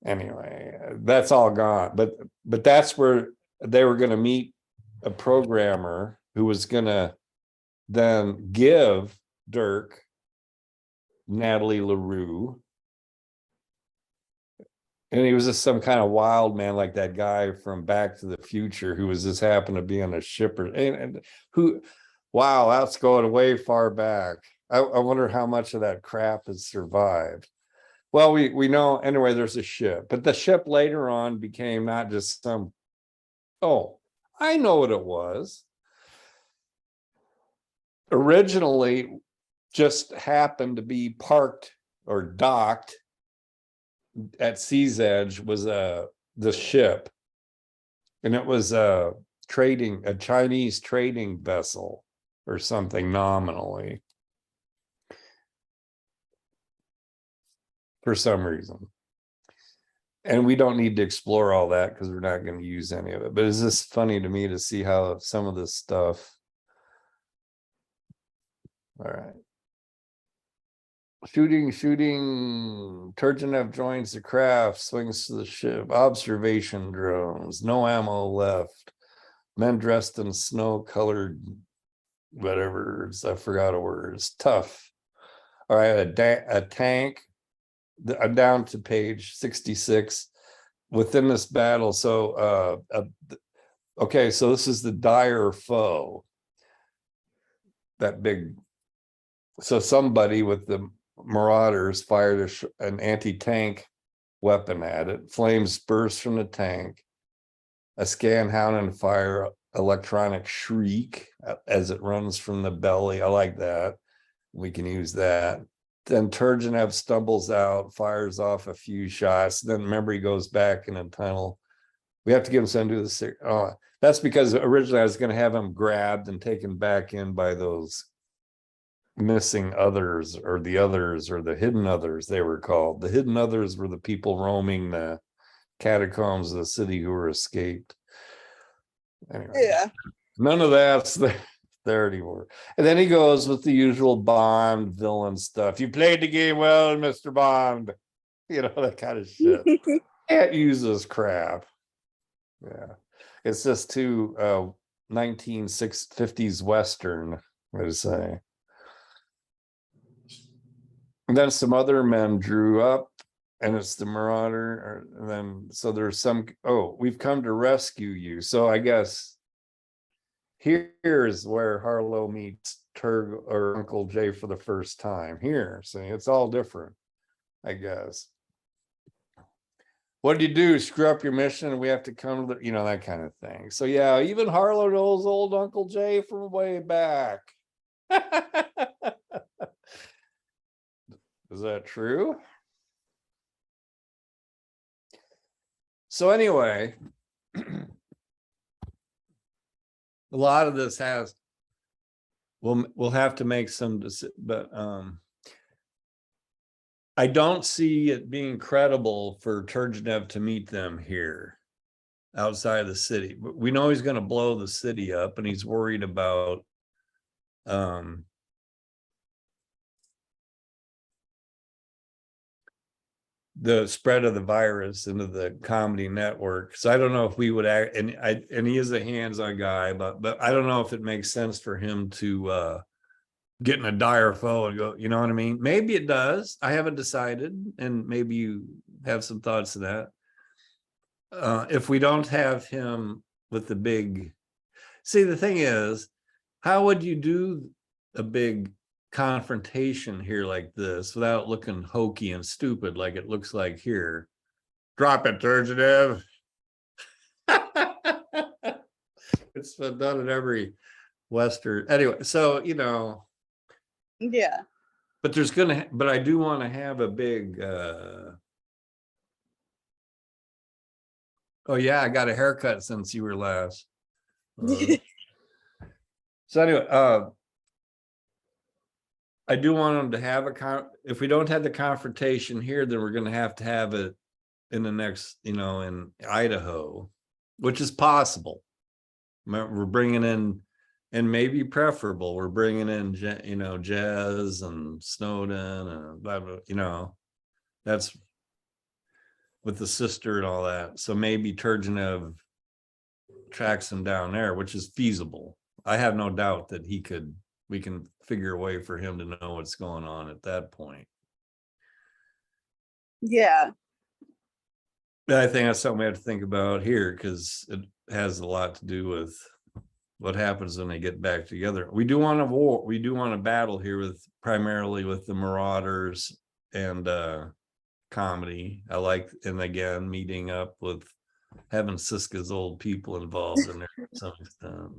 Anyway, that's all gone. But that's where they were going to meet a programmer who was going to then give Dirk Natalie LaRue. And he was just some kind of wild man, like that guy from Back to the Future who was just happened to be on a ship, and who, wow, that's going way far back. I wonder how much of that crap has survived. Well, we know anyway, there's a ship, but the ship later on became not just some, oh, I know what it was. Originally, just happened to be parked or docked at Sea's Edge was the ship, and it was a Chinese trading vessel or something nominally for some reason. And we don't need to explore all that because we're not going to use any of it. But it's just funny to me to see how some of this stuff. All right. Shooting. Turgenev joins the craft, swings to the ship. Observation drones. No ammo left. Men dressed in snow-colored whatever. I forgot a word. It's tough. All right, a tank. I'm down to page 66. Within this battle, so okay, so this is the dire foe. That big. So somebody with the Marauders fired an anti-tank weapon at it. Flames burst from the tank. A scan hound and fire electronic shriek as it runs from the belly. I like that. We can use that. Then Turgenev stumbles out, fires off a few shots. Then remember, he goes back in a tunnel. We have to give him something to do the. Oh, that's because originally I was going to have him grabbed and taken back in by those missing others, or the hidden others, they were called. The hidden others were the people roaming the catacombs of the city who were escaped. Anyway, Yeah. none of that's there anymore. And then he goes with the usual Bond villain stuff. You played the game well, Mr. Bond. You know, that kind of shit. Can't use this crap. Yeah. It's just too 1950s Western, I would say. And then some other men drew up, and it's the Marauder. And then, so there's some, oh, we've come to rescue you. So I guess here's where Harlow meets Turg or Uncle Jay for the first time. Here, see, it's all different, I guess. What do you do? Screw up your mission, and we have to come to the, you know, that kind of thing. So yeah, even Harlow knows old Uncle Jay from way back. Is that true? So anyway, a lot of this has, we'll have to make some, but I don't see it being credible for Turgenev to meet them here outside of the city. We know he's going to blow the city up, and he's worried about the spread of the virus into the comedy network. So I don't know if we would act, and he is a hands-on guy, but I don't know if it makes sense for him to get in a dire foe and go, you know what I mean? Maybe it does. I haven't decided, and maybe you have some thoughts of that. If we don't have him with the big, see, the thing is, how would you do a big confrontation here like this without looking hokey and stupid like it looks like here? Drop it, Turgenev. It's been done in every Western. Anyway, so, you know. Yeah. But there's gonna, but I do want to have a big, oh yeah, I got a haircut since you were last. So anyway, I do want them to have if we don't have the confrontation here, then we're going to have it in the next, you know, in Idaho, which is possible. We're bringing in and maybe preferable. We're bringing in, Jazz and Snowden and blah, blah, that's with the sister and all that. So maybe Turgenev tracks him down there, which is feasible. I have no doubt that we can figure a way for him to know what's going on at that point. Yeah. I think that's something we have to think about here, because it has a lot to do with what happens when they get back together. We do want a war. We do want a battle here primarily with the Marauders and comedy. I like, and again, meeting up with having Siska's old people involved in there to some extent.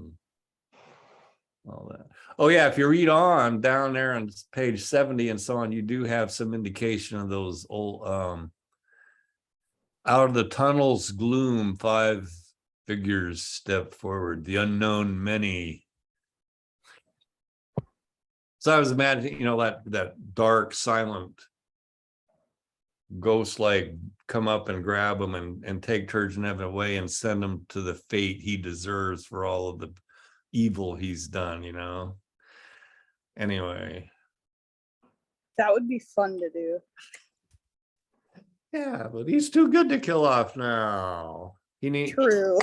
All that. Oh yeah, if you read on down there on page 70 and so on, you do have some indication of those old out of the tunnel's gloom, 5 figures step forward, the unknown many. So I was imagining, that dark, silent ghost like come up and grab him and take Turgenev away and send him to the fate he deserves for all of the evil he's done, Anyway. That would be fun to do. Yeah, but he's too good to kill off now. True.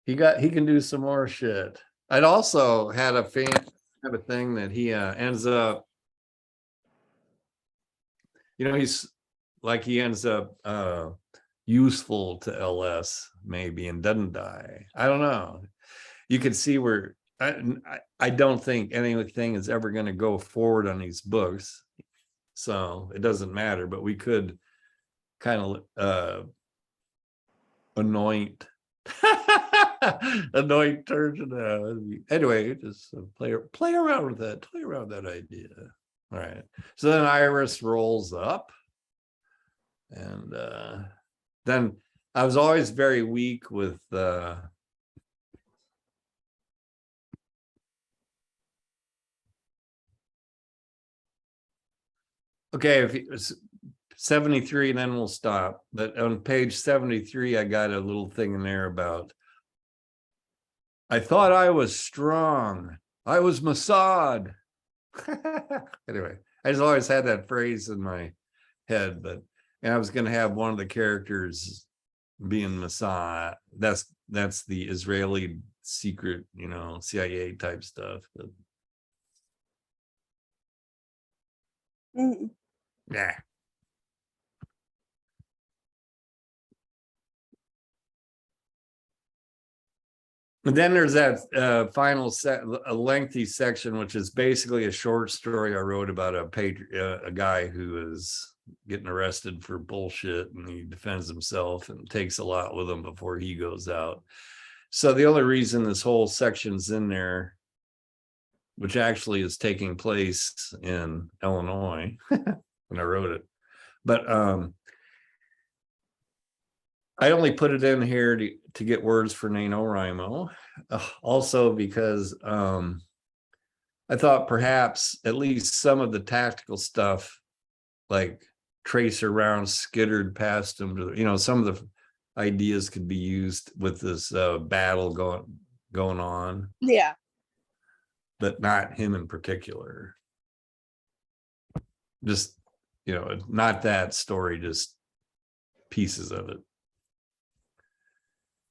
He can do some more shit. I'd also had a thing that he ends up, he ends up useful to LS maybe and doesn't die. I don't know. You can see where I don't think anything is ever going to go forward on these books, so it doesn't matter. But we could kind of anoint Turgenev. Anyway, just play around with that. Play around with that idea. All right. So then Iris rolls up, and then I was always very weak with. Okay, if it's 73, then we'll stop. But on page 73, I got a little thing in there about, I thought I was strong. I was Mossad. Anyway, I just always had that phrase in my head, and I was going to have one of the characters being Mossad. That's the Israeli secret, CIA type stuff. But yeah. And then there's that final a lengthy section, which is basically a short story I wrote about a guy who is getting arrested for bullshit, and he defends himself and takes a lot with him before he goes out. So the only reason this whole section's in there, which actually is taking place in Illinois when I wrote it, but I only put it in here to get words for NaNoWriMo. Also because I thought perhaps at least some of the tactical stuff, like tracer rounds skittered past him to, some of the ideas could be used with this battle going on. Yeah. But not him in particular. Just, not that story, just pieces of it.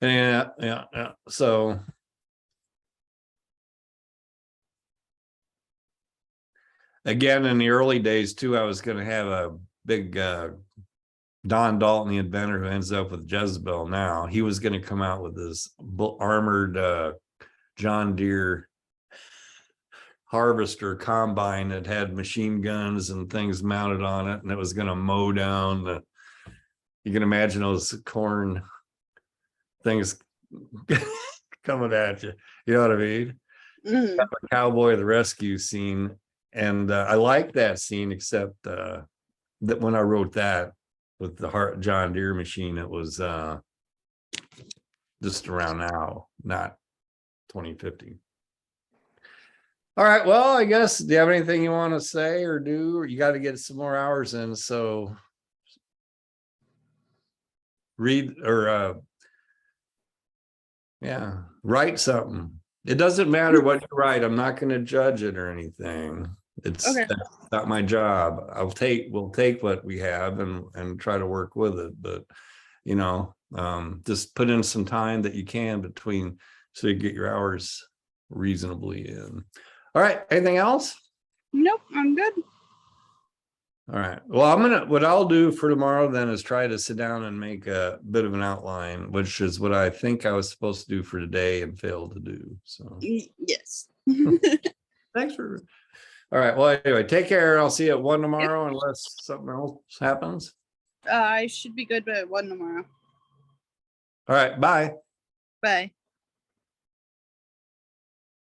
And yeah. So again, in the early days too, I was going to have a big Don Dalton, the inventor who ends up with Jezebel now. He was going to come out with this armored John Deere harvester combine that had machine guns and things mounted on it, and it was going to mow down you can imagine those corn things coming at you. You know what I mean? Mm-hmm. Cowboy of the rescue scene. And I like that scene, except that when I wrote that with the John Deere machine, it was just around now, not 2050. All right. Well, I guess, do you have anything you want to say or do? Or you got to get some more hours in. So read or write something. It doesn't matter what you write. I'm not going to judge it or anything. It's Okay. that's not my job. We'll take what we have and try to work with it. But just put in some time that you can between so you get your hours reasonably in. All right. Anything else? Nope, I'm good. All right. Well, what I'll do for tomorrow then is try to sit down and make a bit of an outline, which is what I think I was supposed to do for today and failed to do. So Yes. thanks for. All right. Well, anyway, take care. I'll see you at 1 tomorrow unless something else happens. I should be good by 1 tomorrow. All right. Bye. Bye.